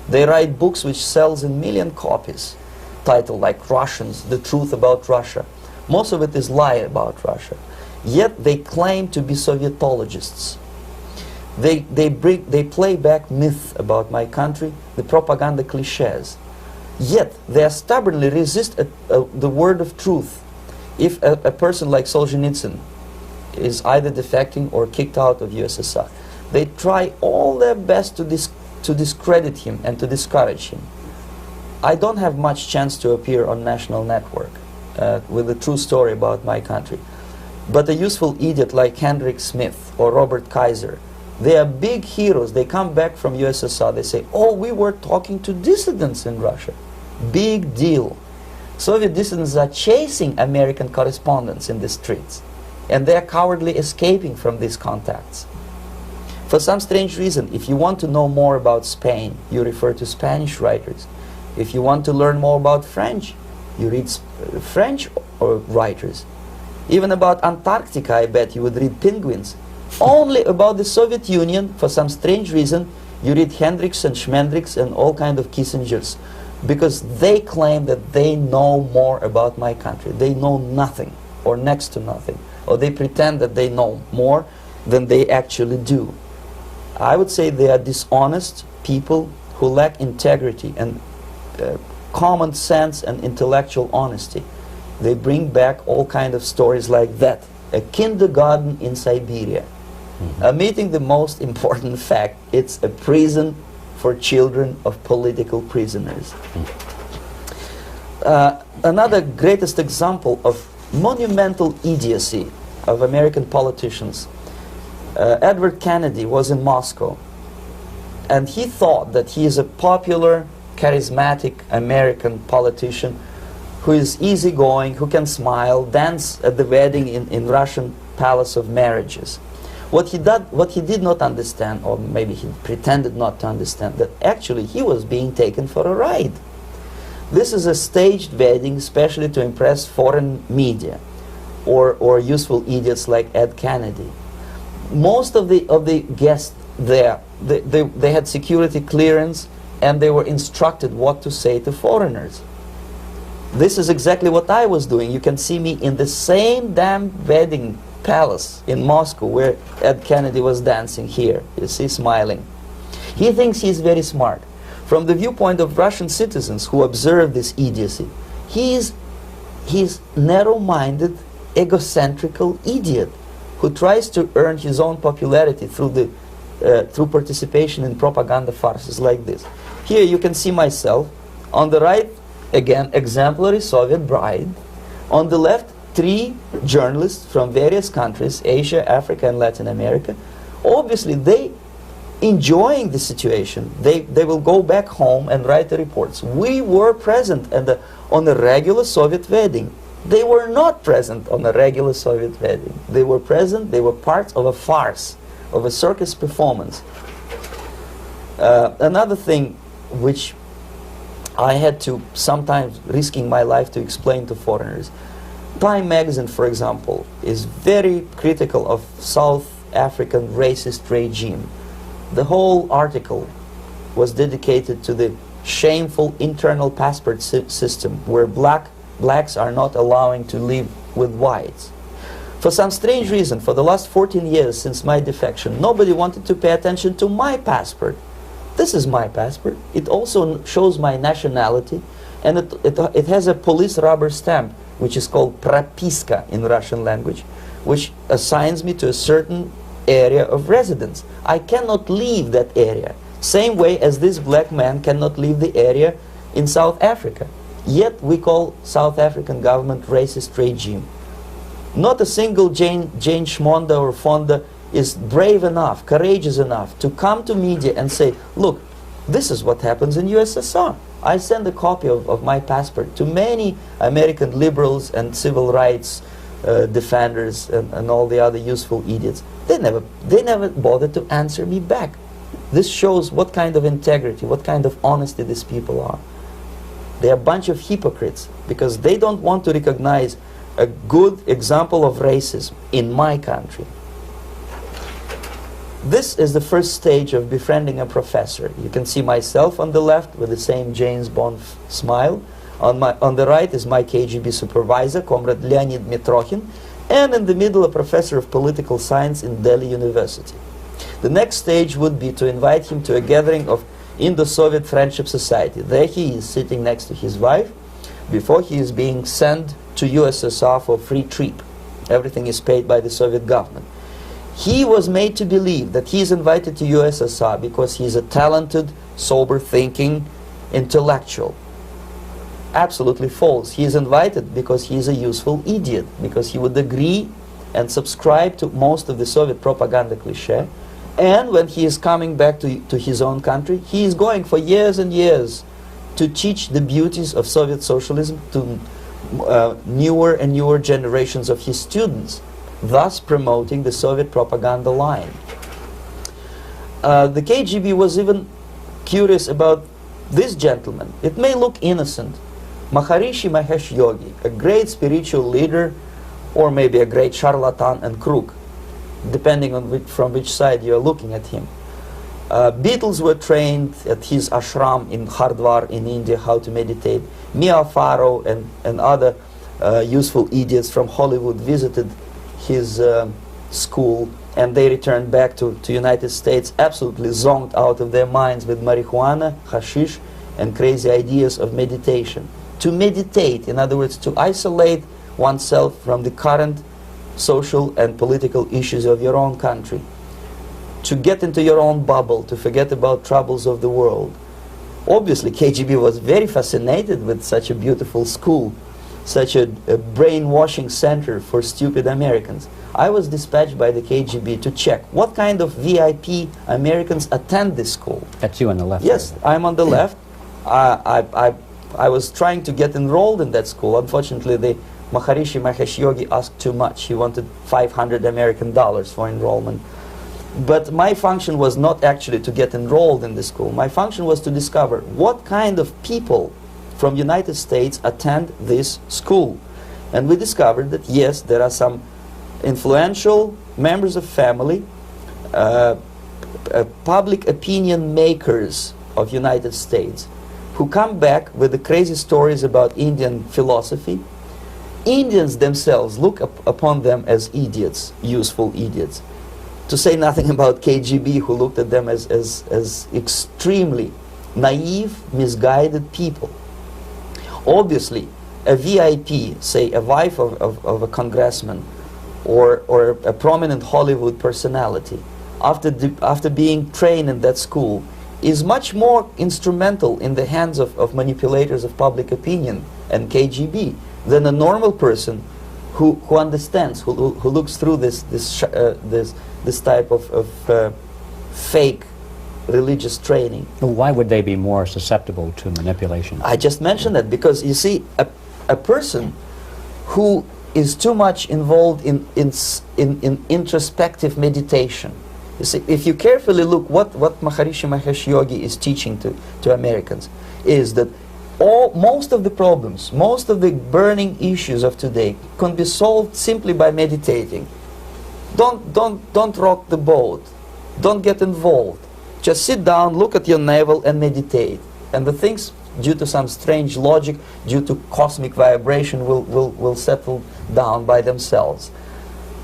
They write books which sells in million copies, titled like Russians, The Truth About Russia. Most of it is lie about Russia. Yet they claim to be Sovietologists. They play back myth about my country, the propaganda cliches. Yet they stubbornly resist the word of truth. If a person like Solzhenitsyn is either defecting or kicked out of USSR, they try all their best to discredit him and to discourage him. I don't have much chance to appear on national network with a true story about my country. But a useful idiot like Hendrik Smith or Robert Kaiser, they are big heroes. They come back from USSR, they say, oh, we were talking to dissidents in Russia. Big deal. Soviet dissidents are chasing American correspondents in the streets, and they are cowardly escaping from these contacts. For some strange reason, if you want to know more about Spain, you refer to Spanish writers. If you want to learn more about French, you read French writers. Even about Antarctica, I bet you would read Penguins. Only about the Soviet Union, for some strange reason, you read Hendricks and Schmendricks and all kind of Kissingers, because they claim that they know more about my country. They know nothing, or next to nothing, or they pretend that they know more than they actually do. I would say they are dishonest people who lack integrity and common sense and intellectual honesty. They bring back all kind of stories like that. A kindergarten in Siberia. Omitting the most important fact, it's a prison for children of political prisoners. Another greatest example of monumental idiocy of American politicians. Edward Kennedy was in Moscow, and he thought that he is a popular, charismatic American politician who is easygoing, who can smile, dance at the wedding in Russian Palace of Marriages. What he did not understand, or maybe he pretended not to understand, that actually he was being taken for a ride. This is a staged wedding especially to impress foreign media or useful idiots like Ed Kennedy. Most of the guests there, they had security clearance, and they were instructed what to say to foreigners. This is exactly what I was doing. You can see me in the same damn wedding palace in Moscow where Ed Kennedy was dancing here. You see, smiling. He thinks he's very smart. From the viewpoint of Russian citizens who observe this idiocy, he's narrow-minded, egocentrical idiot who tries to earn his own popularity through participation in propaganda farces like this. Here you can see myself. On the right, again, exemplary Soviet bride. On the left, 3 journalists from various countries, Asia, Africa, and Latin America. Obviously, they enjoying the situation. They will go back home and write the reports. We were present on a regular Soviet wedding. They were not present on a regular Soviet wedding. They were present, they were part of a farce, of a circus performance. Another thing which I had to sometimes risking my life to explain to foreigners. Time magazine, for example, is very critical of South African racist regime. The whole article was dedicated to the shameful internal passport system where blacks are not allowing to live with whites. For some strange reason, for the last 14 years since my defection, nobody wanted to pay attention to my passport. This is my passport. It also shows my nationality, and it has a police rubber stamp, which is called propiska in Russian language, which assigns me to a certain area of residence. I cannot leave that area, same way as this black man cannot leave the area in South Africa. Yet we call South African government racist regime. Not a single Jane Schmonda or Fonda is brave enough, courageous enough to come to media and say, look, this is what happens in USSR. I send a copy of my passport to many American liberals and civil rights defenders and all the other useful idiots. They never bothered to answer me back. This shows what kind of integrity, what kind of honesty these people are. They are a bunch of hypocrites because they don't want to recognize a good example of racism in my country. This is the first stage of befriending a professor. You can see myself on the left with the same James Bond smile. On the right is my KGB supervisor, Comrade Leonid Mitrokhin, and in the middle a professor of political science in Delhi University. The next stage would be to invite him to a gathering of Indo-Soviet Friendship Society. There he is sitting next to his wife before he is being sent to USSR for free trip. Everything is paid by the Soviet government. He was made to believe that he is invited to USSR because he is a talented, sober-thinking intellectual. Absolutely false. He is invited because he is a useful idiot, because he would agree and subscribe to most of the Soviet propaganda cliché. And when he is coming back to his own country, he is going for years and years to teach the beauties of Soviet socialism to newer and newer generations of his students, thus promoting the Soviet propaganda line. The KGB was even curious about this gentleman. It may look innocent. Maharishi Mahesh Yogi, a great spiritual leader, or maybe a great charlatan and crook, depending on from which side you are looking at him. Beatles were trained at his ashram in Hardwar in India how to meditate. Mia Farrow and other useful idiots from Hollywood visited his school, and they returned back to United States absolutely zonked out of their minds with marijuana, hashish, and crazy ideas of meditation. To meditate, in other words, to isolate oneself from the current social and political issues of your own country, to get into your own bubble, to forget about troubles of the world. Obviously, KGB was very fascinated with such a beautiful school, such a brainwashing center for stupid Americans. I was dispatched by the KGB to check what kind of VIP Americans attend this school. That's you on the left. Yes, I'm on the left. I was trying to get enrolled in that school. Unfortunately, the Maharishi Mahesh Yogi asked too much. He wanted $500 American for enrollment. But my function was not actually to get enrolled in the school. My function was to discover what kind of people from United States attend this school. And we discovered that yes, there are some influential members of family, public opinion makers of United States who come back with the crazy stories about Indian philosophy. Indians themselves look upon them as idiots, useful idiots. To say nothing about KGB, who looked at them as extremely naive, misguided people. Obviously, a VIP, say a wife of a congressman or a prominent Hollywood personality, after being trained in that school, is much more instrumental in the hands of manipulators of public opinion and KGB than a normal person who understands, who looks through this type of fake religious training. Why would they be more susceptible to manipulation? I just mentioned that because, you see, a person who is too much involved in introspective meditation. You see, if you carefully look what Maharishi Mahesh Yogi is teaching to Americans, is that most of the problems, most of the burning issues of today can be solved simply by meditating. Don't rock the boat. Don't get involved. Just sit down, look at your navel and meditate. And the things, due to some strange logic, due to cosmic vibration, will settle down by themselves.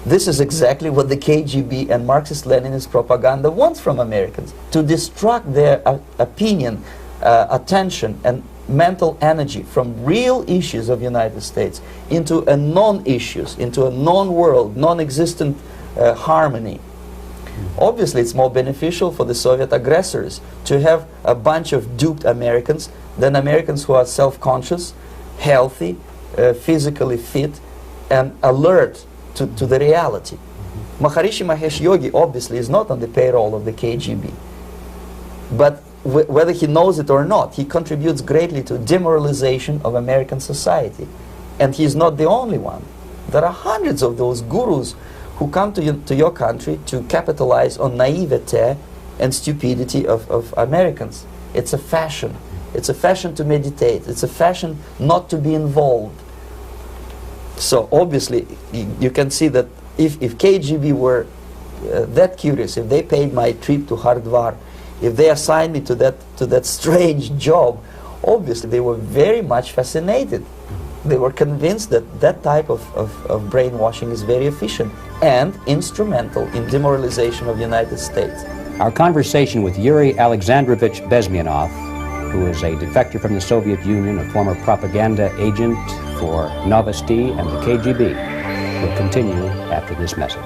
This is exactly what the KGB and Marxist-Leninist propaganda wants from Americans, to distract their opinion, attention, and mental energy from real issues of United States into a non-issues, into a non-world, non-existent harmony. Obviously, it's more beneficial for the Soviet aggressors to have a bunch of duped Americans than Americans who are self-conscious, healthy, physically fit, and alert to the reality. Maharishi Mahesh Yogi obviously is not on the payroll of the KGB. But whether he knows it or not, he contributes greatly to demoralization of American society. And he's not the only one. There are hundreds of those gurus who come to your country to capitalize on naivete and stupidity of Americans. It's a fashion. It's a fashion to meditate. It's a fashion not to be involved. So obviously, you can see that if KGB were that curious, if they paid my trip to Hardwar, if they assigned me to that strange job, obviously they were very much fascinated. They were convinced that that type of brainwashing is very efficient and instrumental in demoralization of the United States. Our conversation with Yuri Alexandrovich Bezmenov, who is a defector from the Soviet Union, a former propaganda agent for Novosti and the KGB, will continue after this message.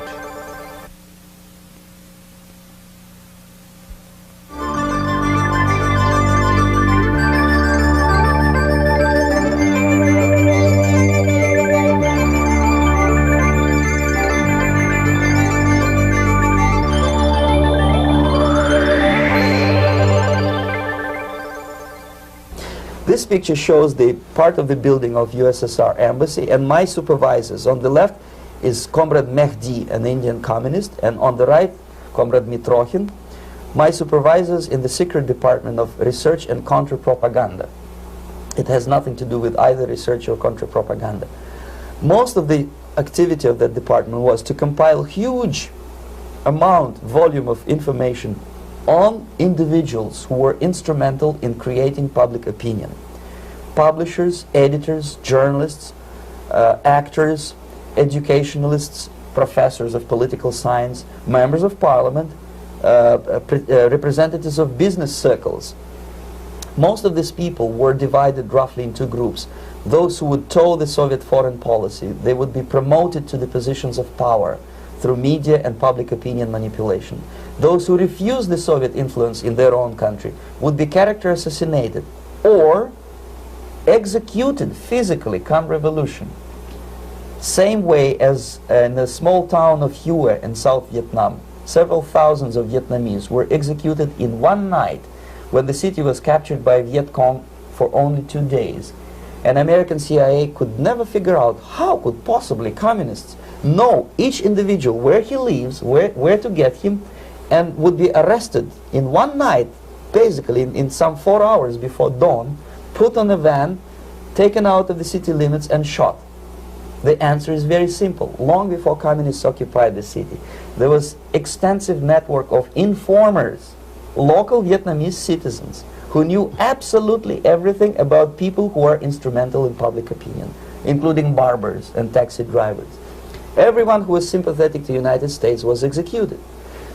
This picture shows the part of the building of USSR embassy, and my supervisors. On the left is Comrade Mehdi, an Indian communist, and on the right, Comrade Mitrokhin, my supervisors in the secret department of research and counter-propaganda. It has nothing to do with either research or counter-propaganda. Most of the activity of that department was to compile huge volume of information on individuals who were instrumental in creating public opinion. Publishers, editors, journalists, actors, educationalists, professors of political science, members of parliament, representatives of business circles. Most of these people were divided roughly in two groups. Those who would toe the Soviet foreign policy, they would be promoted to the positions of power through media and public opinion manipulation. Those who refused the Soviet influence in their own country would be character assassinated or executed physically come revolution. Same way as in the small town of Hue in South Vietnam, several thousands of Vietnamese were executed in one night when the city was captured by Viet Cong for only 2 days. And American CIA could never figure out how could possibly communists know each individual, where he lives, where to get him, and would be arrested in one night, basically in some 4 hours before dawn, put on a van, taken out of the city limits and shot. The answer is very simple. Long before communists occupied the city, there was extensive network of informers, local Vietnamese citizens, who knew absolutely everything about people who are instrumental in public opinion, including barbers and taxi drivers. Everyone who was sympathetic to the United States was executed.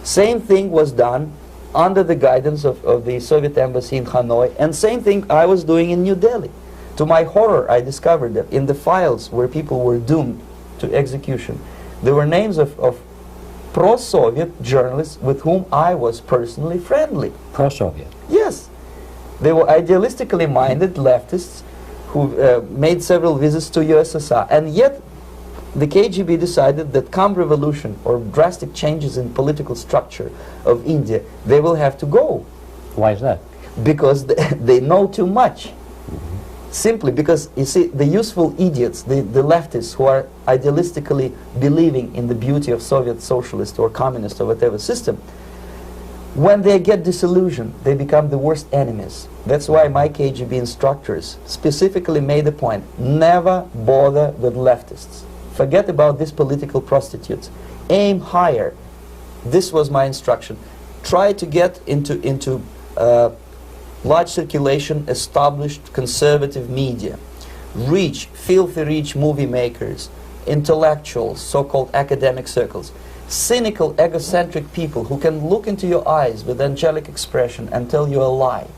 Same thing was done under the guidance of the Soviet embassy in Hanoi, and same thing I was doing in New Delhi. To my horror, I discovered that in the files where people were doomed to execution, there were names of pro-Soviet journalists with whom I was personally friendly. Pro-Soviet? Yes. They were idealistically minded leftists who made several visits to USSR, and yet the KGB decided that come revolution or drastic changes in political structure of India, they will have to go. Why is that? Because they know too much. Simply because, you see, the useful idiots, the leftists who are idealistically believing in the beauty of Soviet socialist or communist or whatever system, when they get disillusioned, they become the worst enemies. That's why my KGB instructors specifically made a point, never bother with leftists. Forget about these political prostitutes. Aim higher. This was my instruction. Try to get into large circulation, established conservative media. Rich, filthy rich movie makers, intellectuals, so-called academic circles. Cynical, egocentric people who can look into your eyes with angelic expression and tell you a lie.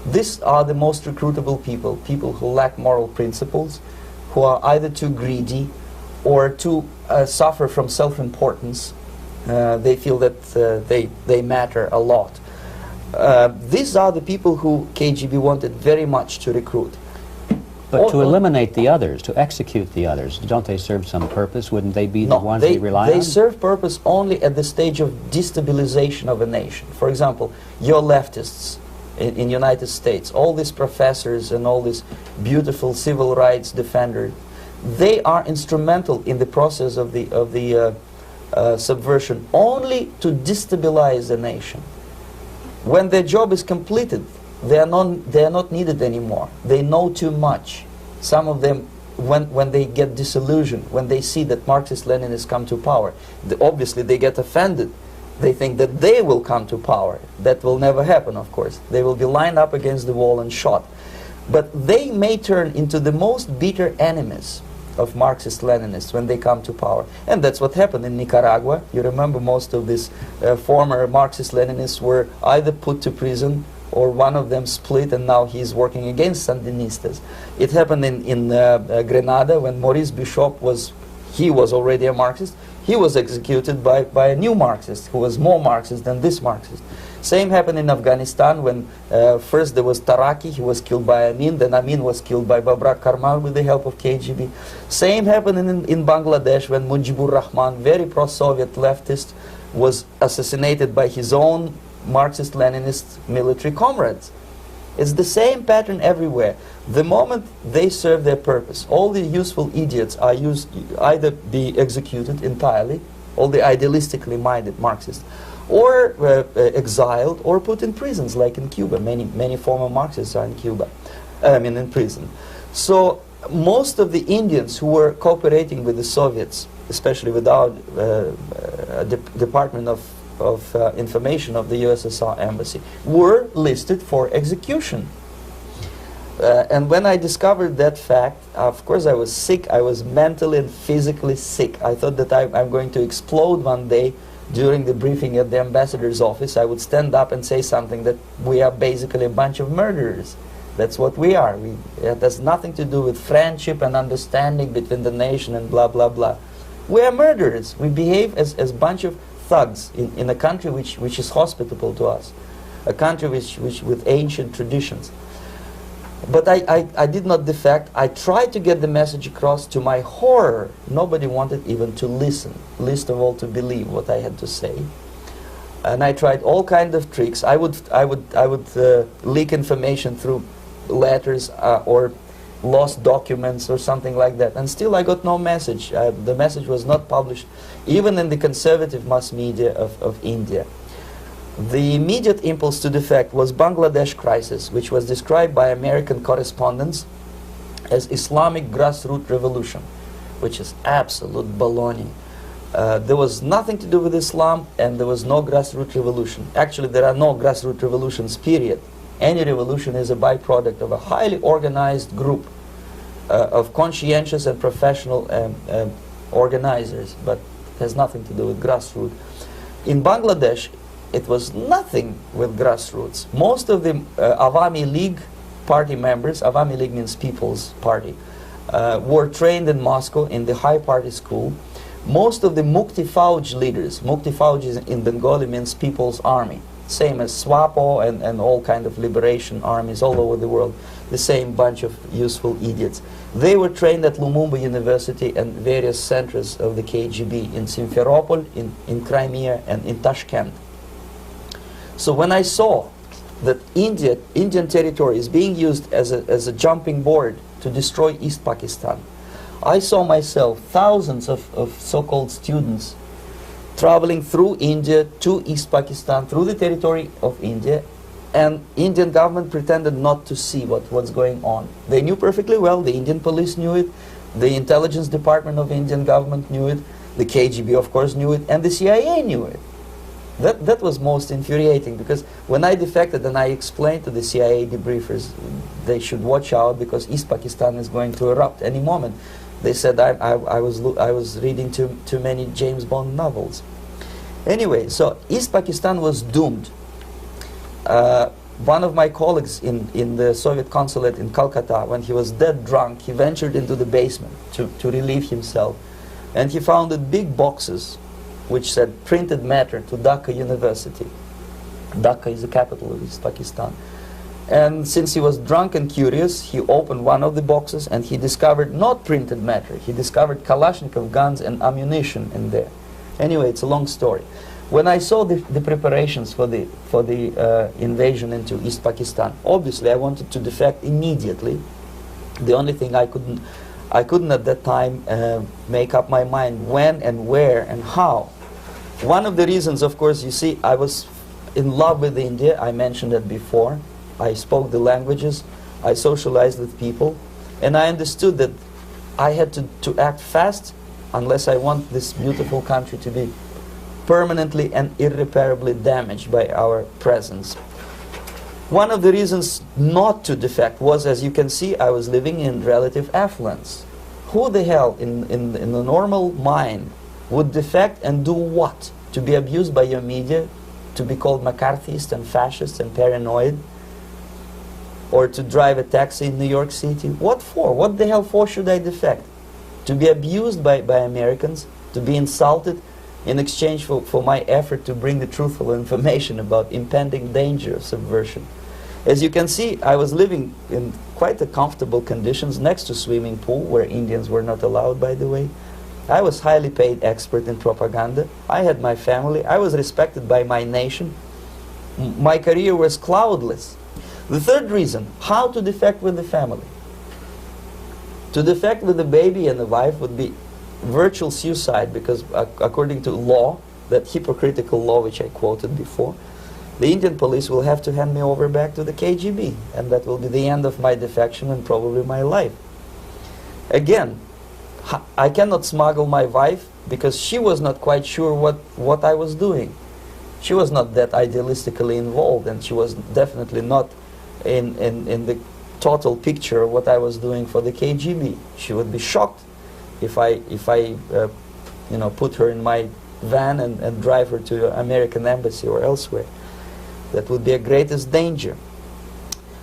These are the most recruitable people, people who lack moral principles, who are either too greedy or too suffer from self-importance. They feel that they matter a lot. These are the people who KGB wanted very much to recruit. But to eliminate the others, to execute the others, don't they serve some purpose? Wouldn't they be the ones they rely on? They serve purpose only at the stage of destabilization of a nation. For example, your leftists in United States, all these professors and all these beautiful civil rights defenders, they are instrumental in the process of the subversion only to destabilize the nation. When their job is completed, they are not needed anymore. They know too much. Some of them, when they get disillusioned, when they see that Marxist-Leninists come to power, obviously they get offended. They think that they will come to power. That will never happen, of course. They will be lined up against the wall and shot. But they may turn into the most bitter enemies of Marxist-Leninists when they come to power. And that's what happened in Nicaragua. You remember most of these former Marxist-Leninists were either put to prison or one of them split, and now he's working against Sandinistas. It happened in Grenada when Maurice Bishop was already a Marxist. He was executed by a new Marxist who was more Marxist than this Marxist. Same happened in Afghanistan when first there was Taraki, he was killed by Amin, then Amin was killed by Babrak Karmal with the help of KGB. Same happened in Bangladesh when Mujibur Rahman, very pro-Soviet leftist, was assassinated by his own Marxist-Leninist military comrades. It's the same pattern everywhere. The moment they serve their purpose, all the useful idiots are either be executed entirely, all the idealistically minded Marxists, or exiled or put in prisons, like in Cuba. Many former Marxists are in Cuba, in prison. So most of the Indians who were cooperating with the Soviets, especially with our Department of Information of the USSR Embassy, were listed for execution. And when I discovered that fact, of course I was sick. I was mentally and physically sick. I thought that I'm going to explode one day during the briefing at the ambassador's office. I would stand up and say something that we are basically a bunch of murderers. That's what we are. It has nothing to do with friendship and understanding between the nation and blah, blah, blah. We are murderers. We behave as a bunch of thugs in a country which is hospitable to us, a country which with ancient traditions. But I did not defect. I tried to get the message across. To my horror, nobody wanted even to listen, least of all to believe what I had to say. And I tried all kinds of tricks. I would leak information through letters or lost documents or something like that. And still I got no message. The message was not published, even in the conservative mass media of India. The immediate impulse to defect was Bangladesh crisis, which was described by American correspondents as Islamic grassroots revolution, which is absolute baloney. There was nothing to do with Islam, and there was no grassroots revolution. Actually, there are no grassroots revolutions, period. Any revolution is a byproduct of a highly organized group of conscientious and professional organizers, but it has nothing to do with grassroots. In Bangladesh, it was nothing with grassroots. Most of the Awami League party members, Awami League means People's Party, were trained in Moscow in the High Party School. Most of the Mukti Fauj leaders, Mukti Fauj in Bengali means People's Army, same as SWAPO and all kind of liberation armies all over the world, the same bunch of useful idiots. They were trained at Lumumba University and various centers of the KGB in Simferopol, in Crimea, and in Tashkent. So when I saw that Indian territory is being used as a jumping board to destroy East Pakistan, I saw myself thousands of so-called students traveling through India to East Pakistan, through the territory of India, and Indian government pretended not to see what's going on. They knew perfectly well, the Indian police knew it, the intelligence department of Indian government knew it, the KGB of course knew it, and the CIA knew it. That was most infuriating, because when I defected and I explained to the CIA debriefers they should watch out because East Pakistan is going to erupt any moment, they said I was reading too many James Bond novels. Anyway, so East Pakistan was doomed. One of my colleagues in the Soviet consulate in Calcutta, when he was dead drunk, he ventured into the basement to relieve himself, and he found big boxes which said printed matter to Dhaka University. Dhaka is the capital of East Pakistan. And since he was drunk and curious, he opened one of the boxes and he discovered not printed matter. He discovered Kalashnikov guns and ammunition in there. Anyway, it's a long story. When I saw the preparations for the invasion into East Pakistan, obviously I wanted to defect immediately. The only thing I couldn't at that time make up my mind when and where and how. One of the reasons, of course, you see, I was in love with India. I mentioned it before. I spoke the languages. I socialized with people. And I understood that I had to act fast unless I want this beautiful country to be permanently and irreparably damaged by our presence. One of the reasons not to defect was, as you can see, I was living in relative affluence. Who the hell in the normal mind would defect and do what? To be abused by your media, to be called McCarthyist and fascist and paranoid, or to drive a taxi in New York City? What for? What the hell for should I defect? To be abused by Americans, to be insulted in exchange for my effort to bring the truthful information about impending danger of subversion. As you can see, I was living in quite a comfortable conditions next to swimming pool, where Indians were not allowed, by the way. I was highly paid expert in propaganda. I had my family. I was respected by my nation. My career was cloudless. The third reason, how to defect with the family. To defect with the baby and the wife would be virtual suicide, because according to law, that hypocritical law which I quoted before, the Indian police will have to hand me over back to the KGB, and that will be the end of my defection and probably my life. Again, I cannot smuggle my wife because she was not quite sure what I was doing. She was not that idealistically involved, and she was definitely not in the total picture of what I was doing for the KGB. She would be shocked if I you know, put her in my van and drive her to the American embassy or elsewhere. That would be a greatest danger.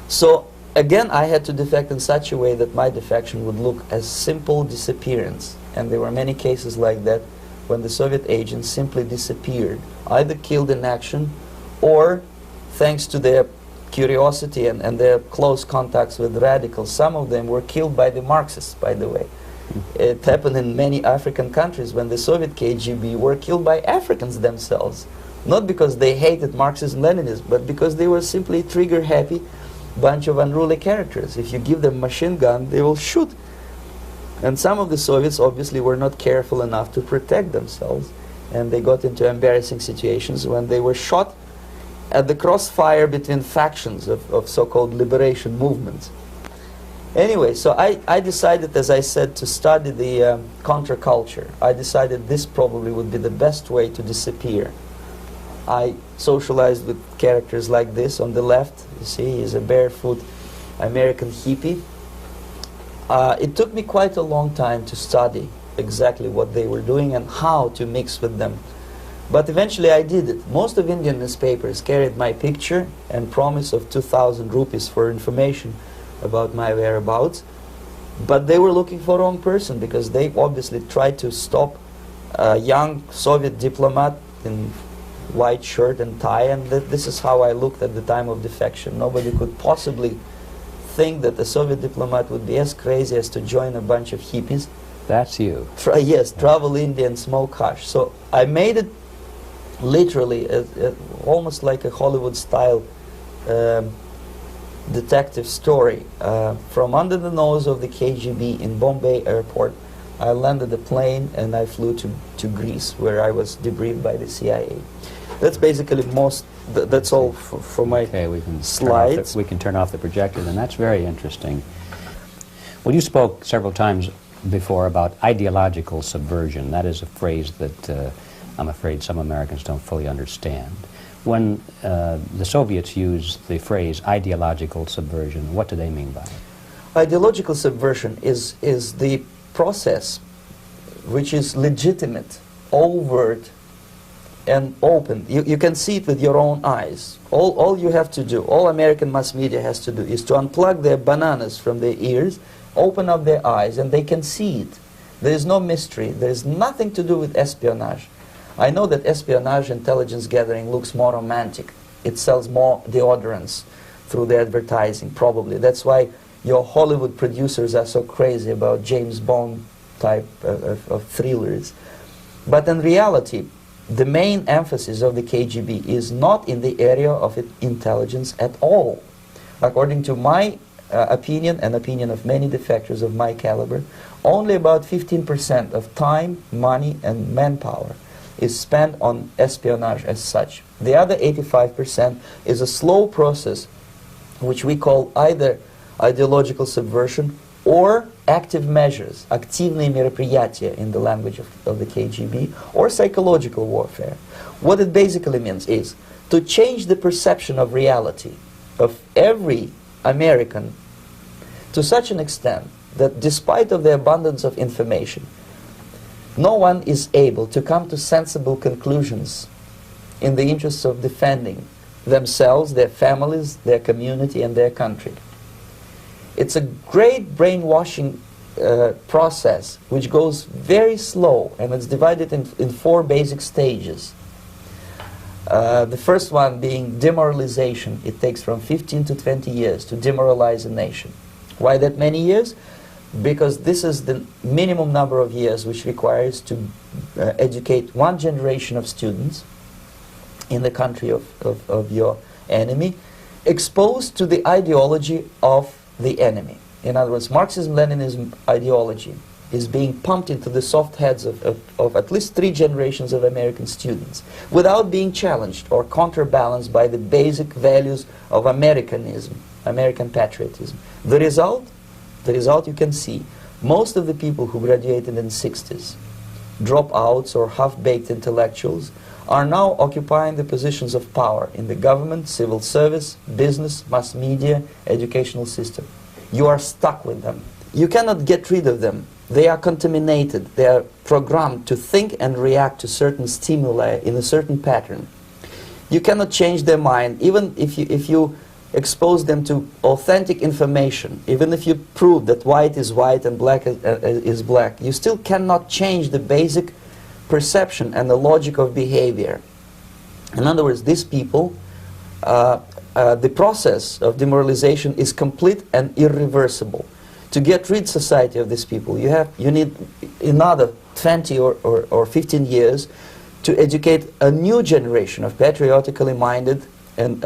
So again, I had to defect in such a way that my defection would look as simple disappearance. And there were many cases like that when the Soviet agents simply disappeared, either killed in action or, thanks to their curiosity and their close contacts with radicals, some of them were killed by the Marxists, by the way. It happened in many African countries when the Soviet KGB were killed by Africans themselves. Not because they hated Marxism and Leninism, but because they were simply trigger-happy bunch of unruly characters. If you give them a machine gun, they will shoot. And some of the Soviets obviously were not careful enough to protect themselves, and they got into embarrassing situations when they were shot at the crossfire between factions of so-called liberation movements. Anyway, so I decided, as I said, to study the counterculture. I decided this probably would be the best way to disappear. I socialized with characters like this. On the left, you see, he's a barefoot American hippie. It took me quite a long time to study exactly what they were doing and how to mix with them. But eventually I did it. Most of Indian newspapers carried my picture and promise of 2,000 rupees for information about my whereabouts. But they were looking for the wrong person, because they obviously tried to stop a young Soviet diplomat in white shirt and tie, and this is how I looked at the time of defection. Nobody could possibly think that a Soviet diplomat would be as crazy as to join a bunch of hippies. That's you. Yes, travel India and smoke hash. So I made it literally almost like a Hollywood-style detective story. From under the nose of the KGB in Bombay airport, I landed the plane and I flew to Greece, where I was debriefed by the CIA. That's basically that's all for my slides. We can turn off the projector, and that's very interesting. Well, you spoke several times before about ideological subversion. That is a phrase that I'm afraid some Americans don't fully understand. When the Soviets use the phrase ideological subversion, what do they mean by it? Ideological subversion is the process which is legitimate, overt, and open. You can see it with your own eyes. All you have to do, all American mass media has to do, is to unplug their bananas from their ears, open up their eyes, and they can see it. There is no mystery. There is nothing to do with espionage. I know that espionage intelligence gathering looks more romantic. It sells more deodorants through the advertising, probably. That's why your Hollywood producers are so crazy about James Bond type of thrillers. But in reality, the main emphasis of the KGB is not in the area of intelligence at all. According to my opinion and opinion of many defectors of my caliber, only about 15% of time, money, and manpower is spent on espionage as such. The other 85% is a slow process which we call either ideological subversion or active measures, активные мероприятия in the language of the KGB, or psychological warfare. What it basically means is to change the perception of reality of every American to such an extent that despite of the abundance of information, no one is able to come to sensible conclusions in the interests of defending themselves, their families, their community, and their country. It's a great brainwashing process which goes very slow, and it's divided in 4 basic stages. The first one being demoralization. It takes from 15 to 20 years to demoralize a nation. Why that many years? Because this is the minimum number of years which requires to educate one generation of students in the country of your enemy, exposed to the ideology of the enemy. In other words, Marxism-Leninism ideology is being pumped into the soft heads of at least 3 generations of American students without being challenged or counterbalanced by the basic values of Americanism, American patriotism. The result you can see. Most of the people who graduated in the 60s, dropouts or half-baked intellectuals, are now occupying the positions of power in the government, civil service, business, mass media, educational system. You are stuck with them. You cannot get rid of them. They are contaminated. They are programmed to think and react to certain stimuli in a certain pattern. You cannot change their mind, even if you expose them to authentic information, even if you prove that white is white and black is black. You still cannot change the basic perception and the logic of behavior. In other words, these people, the process of demoralization is complete and irreversible. To get rid society of these people, you need another 20 or 15 years to educate a new generation of patriotically minded and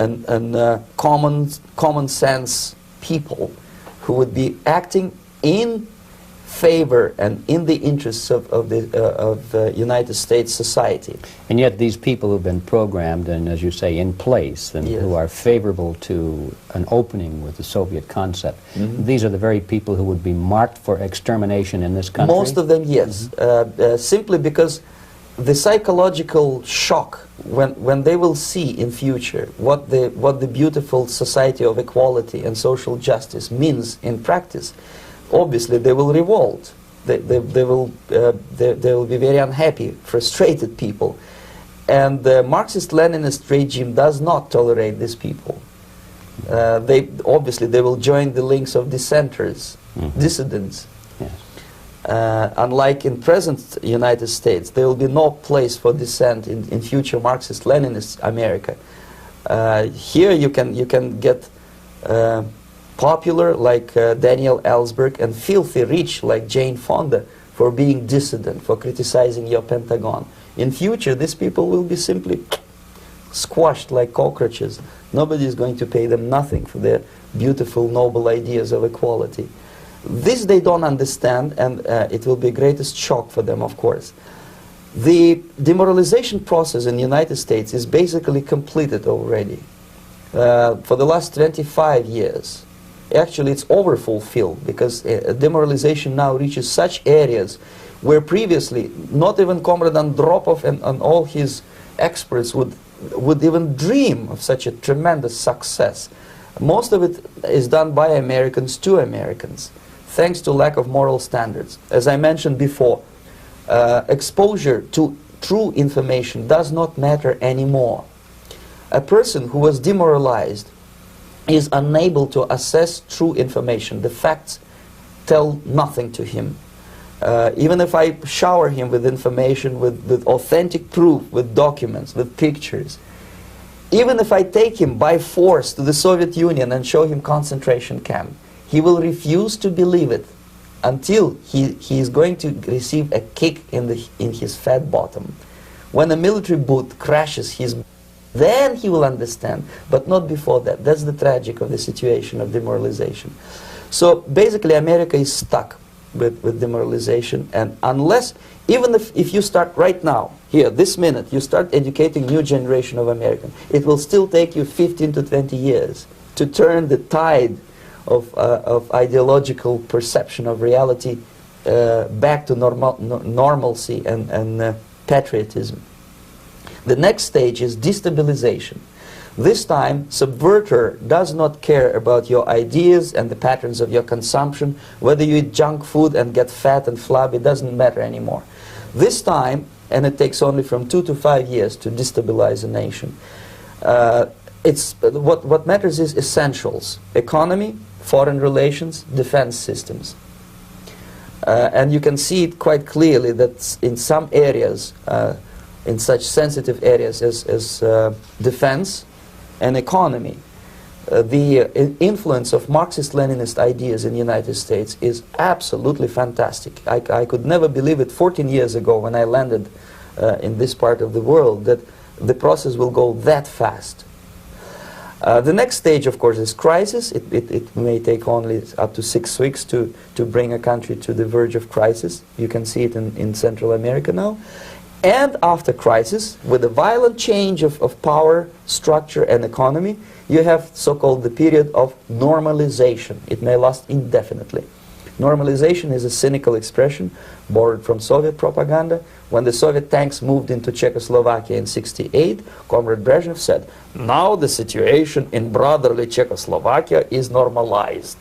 common sense people who would be acting in favor and in the interests of United States society. And yet these people who've been programmed and, as you say, in place and Yes. who are favorable to an opening with the Soviet concept, these are the very people who would be marked for extermination in this country? Most of them, yes. Simply because the psychological shock when they will see in future what the beautiful society of equality and social justice means in practice, obviously they will revolt. They will be very unhappy, frustrated people. And the Marxist-Leninist regime does not tolerate these people. Obviously they will join the links of dissenters, dissidents. Yes. Unlike in present United States, there will be no place for dissent in future Marxist-Leninist America. Here you can get popular like Daniel Ellsberg and filthy rich like Jane Fonda for being dissident, for criticizing your Pentagon. In future, these people will be simply squashed like cockroaches. Nobody is going to pay them nothing for their beautiful, noble ideas of equality. This they don't understand, and it will be greatest shock for them, of course. The demoralization process in the United States is basically completed already. For the last 25 years. Actually, it's overfulfilled, because demoralization now reaches such areas where previously not even Comrade Andropov and all his experts would even dream of such a tremendous success. Most of it is done by Americans to Americans, thanks to lack of moral standards. As I mentioned before, exposure to true information does not matter anymore. A person who was demoralized is unable to assess true information. The facts tell nothing to him. Even if I shower him with information, with authentic proof, with documents, with pictures, even if I take him by force to the Soviet Union and show him concentration camp, he will refuse to believe it until he is going to receive a kick in his fat bottom. When a military boot crashes his, then he will understand, but not before that. That's the tragic of the situation of demoralization. So basically America is stuck with demoralization, and unless, even if you start right now, here, this minute, you start educating new generation of Americans, it will still take you 15 to 20 years to turn the tide of ideological perception of reality back to normalcy and patriotism. The next stage is destabilization. This time, subverter does not care about your ideas and the patterns of your consumption. Whether you eat junk food and get fat and flabby, doesn't matter anymore. This time, and it takes only from 2 to 5 years to destabilize a nation, what matters is essentials: economy, foreign relations, defense systems. And you can see it quite clearly that in some areas, in such sensitive areas as defense and economy, the influence of Marxist-Leninist ideas in the United States is absolutely fantastic. I could never believe it 14 years ago when I landed in this part of the world, that the process will go that fast. The next stage, of course, is crisis. It may take only up to 6 weeks to bring a country to the verge of crisis. You can see it in Central America now. And after crisis, with a violent change of power, structure, and economy, you have so-called the period of normalization. It may last indefinitely. Normalization is a cynical expression borrowed from Soviet propaganda. When the Soviet tanks moved into Czechoslovakia in '68, Comrade Brezhnev said, "Now the situation in brotherly Czechoslovakia is normalized."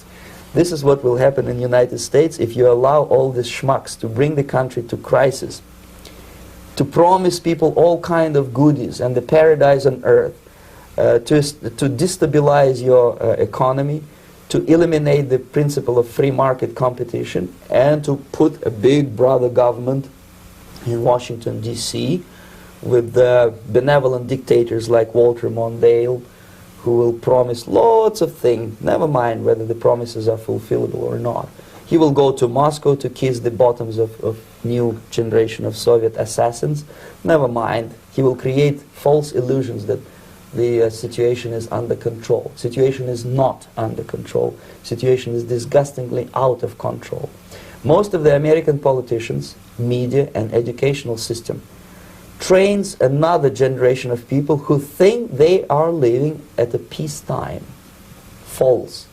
This is what will happen in the United States if you allow all these schmucks to bring the country to crisis, to promise people all kind of goodies and the paradise on earth, to destabilize your economy, to eliminate the principle of free market competition, and to put a big brother government in Washington, D.C., with benevolent dictators like Walter Mondale, who will promise lots of things, never mind whether the promises are fulfillable or not. He will go to Moscow to kiss the bottoms of new generation of Soviet assassins, never mind. He will create false illusions that the situation is under control. Situation is not under control. Situation is disgustingly out of control. Most of the American politicians, media, and educational system trains another generation of people who think they are living at a peacetime. False.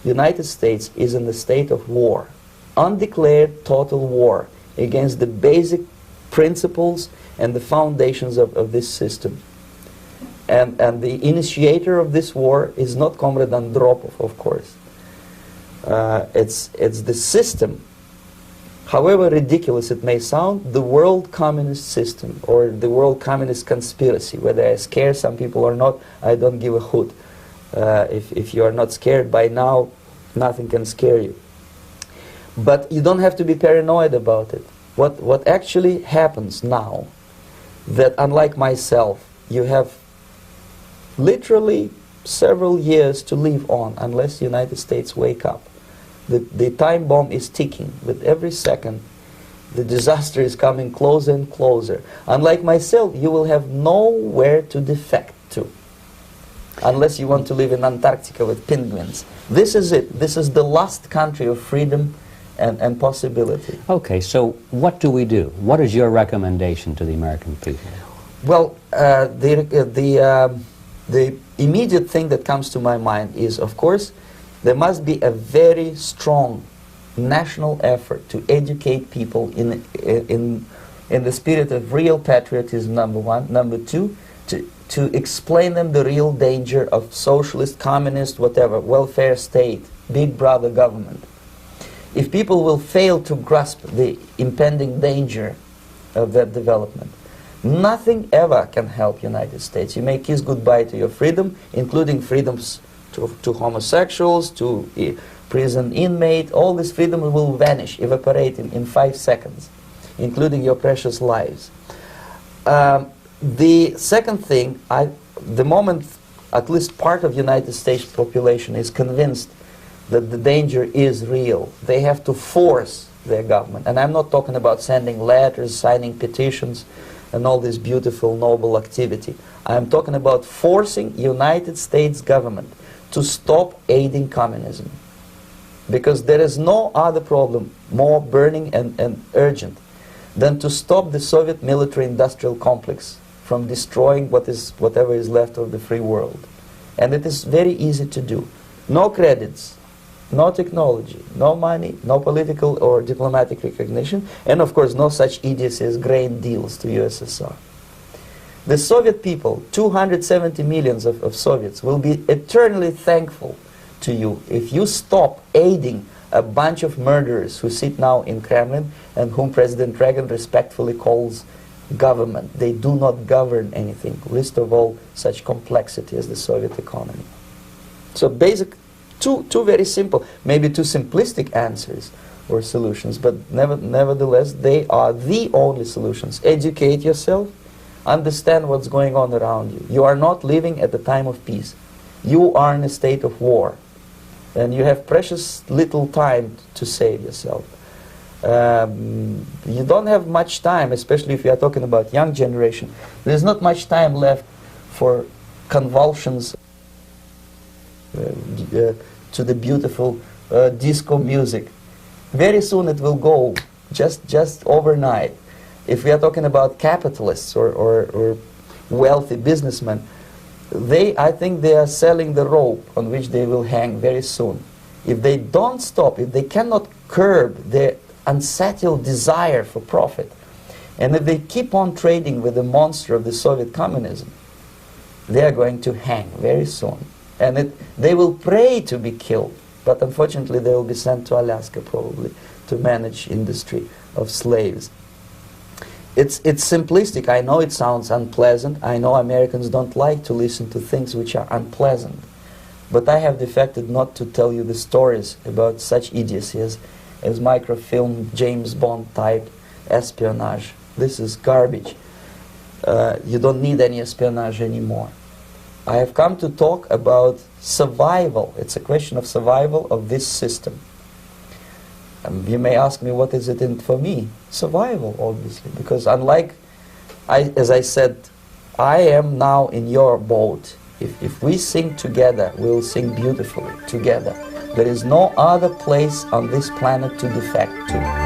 The United States is in a state of war, undeclared total war against the basic principles and the foundations of this system. And the initiator of this war is not Comrade Andropov, of course. It's the system. However ridiculous it may sound, the world communist system or the world communist conspiracy, whether I scare some people or not, I don't give a hoot. If you are not scared by now, nothing can scare you. But you don't have to be paranoid about it. What actually happens now, that unlike myself, you have literally several years to live on unless the United States wake up. The time bomb is ticking. With every second, the disaster is coming closer and closer. Unlike myself, you will have nowhere to defect to, unless you want to live in Antarctica with penguins. This is it. This is the last country of freedom and possibility. Okay, so what do we do? What is your recommendation to the American people? Well, the immediate thing that comes to my mind is, of course, there must be a very strong national effort to educate people in the spirit of real patriotism, number one. Number two, to explain them the real danger of socialist, communist, whatever, welfare state, big brother government. If people will fail to grasp the impending danger of that development, nothing ever can help United States. You may kiss goodbye to your freedom, including freedoms to homosexuals, to prison inmate. All this freedom will vanish, evaporate in 5 seconds, including your precious lives. The second thing, the moment at least part of United States population is convinced that the danger is real, they have to force their government. And I'm not talking about sending letters, signing petitions, and all this beautiful, noble activity. I'm talking about forcing United States government to stop aiding communism. Because there is no other problem more burning and urgent than to stop the Soviet military-industrial complex from destroying whatever is left of the free world. And it is very easy to do. No credits, no technology, no money, no political or diplomatic recognition, and of course no such idiocy as grain deals to USSR. The Soviet people, 270 millions of Soviets, will be eternally thankful to you if you stop aiding a bunch of murderers who sit now in Kremlin and whom President Reagan respectfully calls government. They do not govern anything, least of all such complexity as the Soviet economy. So basic, two very simple, maybe too simplistic answers or solutions, but nevertheless they are the only solutions. Educate yourself, understand what's going on around you. You are not living at the time of peace. You are in a state of war. And you have precious little time to save yourself. You don't have much time, especially if you are talking about young generation. There's not much time left for convulsions to the beautiful disco music. Very soon it will go, just overnight. If we are talking about capitalists or wealthy businessmen, I think they are selling the rope on which they will hang very soon. If they don't stop, if they cannot curb their unsettled desire for profit, and if they keep on trading with the monster of the Soviet communism, they are going to hang very soon. And they will pray to be killed, but unfortunately they will be sent to Alaska probably to manage industry of slaves. It's simplistic. I know it sounds unpleasant. I know Americans don't like to listen to things which are unpleasant. But I have defected not to tell you the stories about such idiocy as microfilm, James Bond type espionage. This is garbage. You don't need any espionage anymore. I have come to talk about survival. It's a question of survival of this system. You may ask me, what is it in for me? Survival, obviously, because unlike, as I said, I am now in your boat. If we sing together, we'll sing beautifully together. There is no other place on this planet to defect to.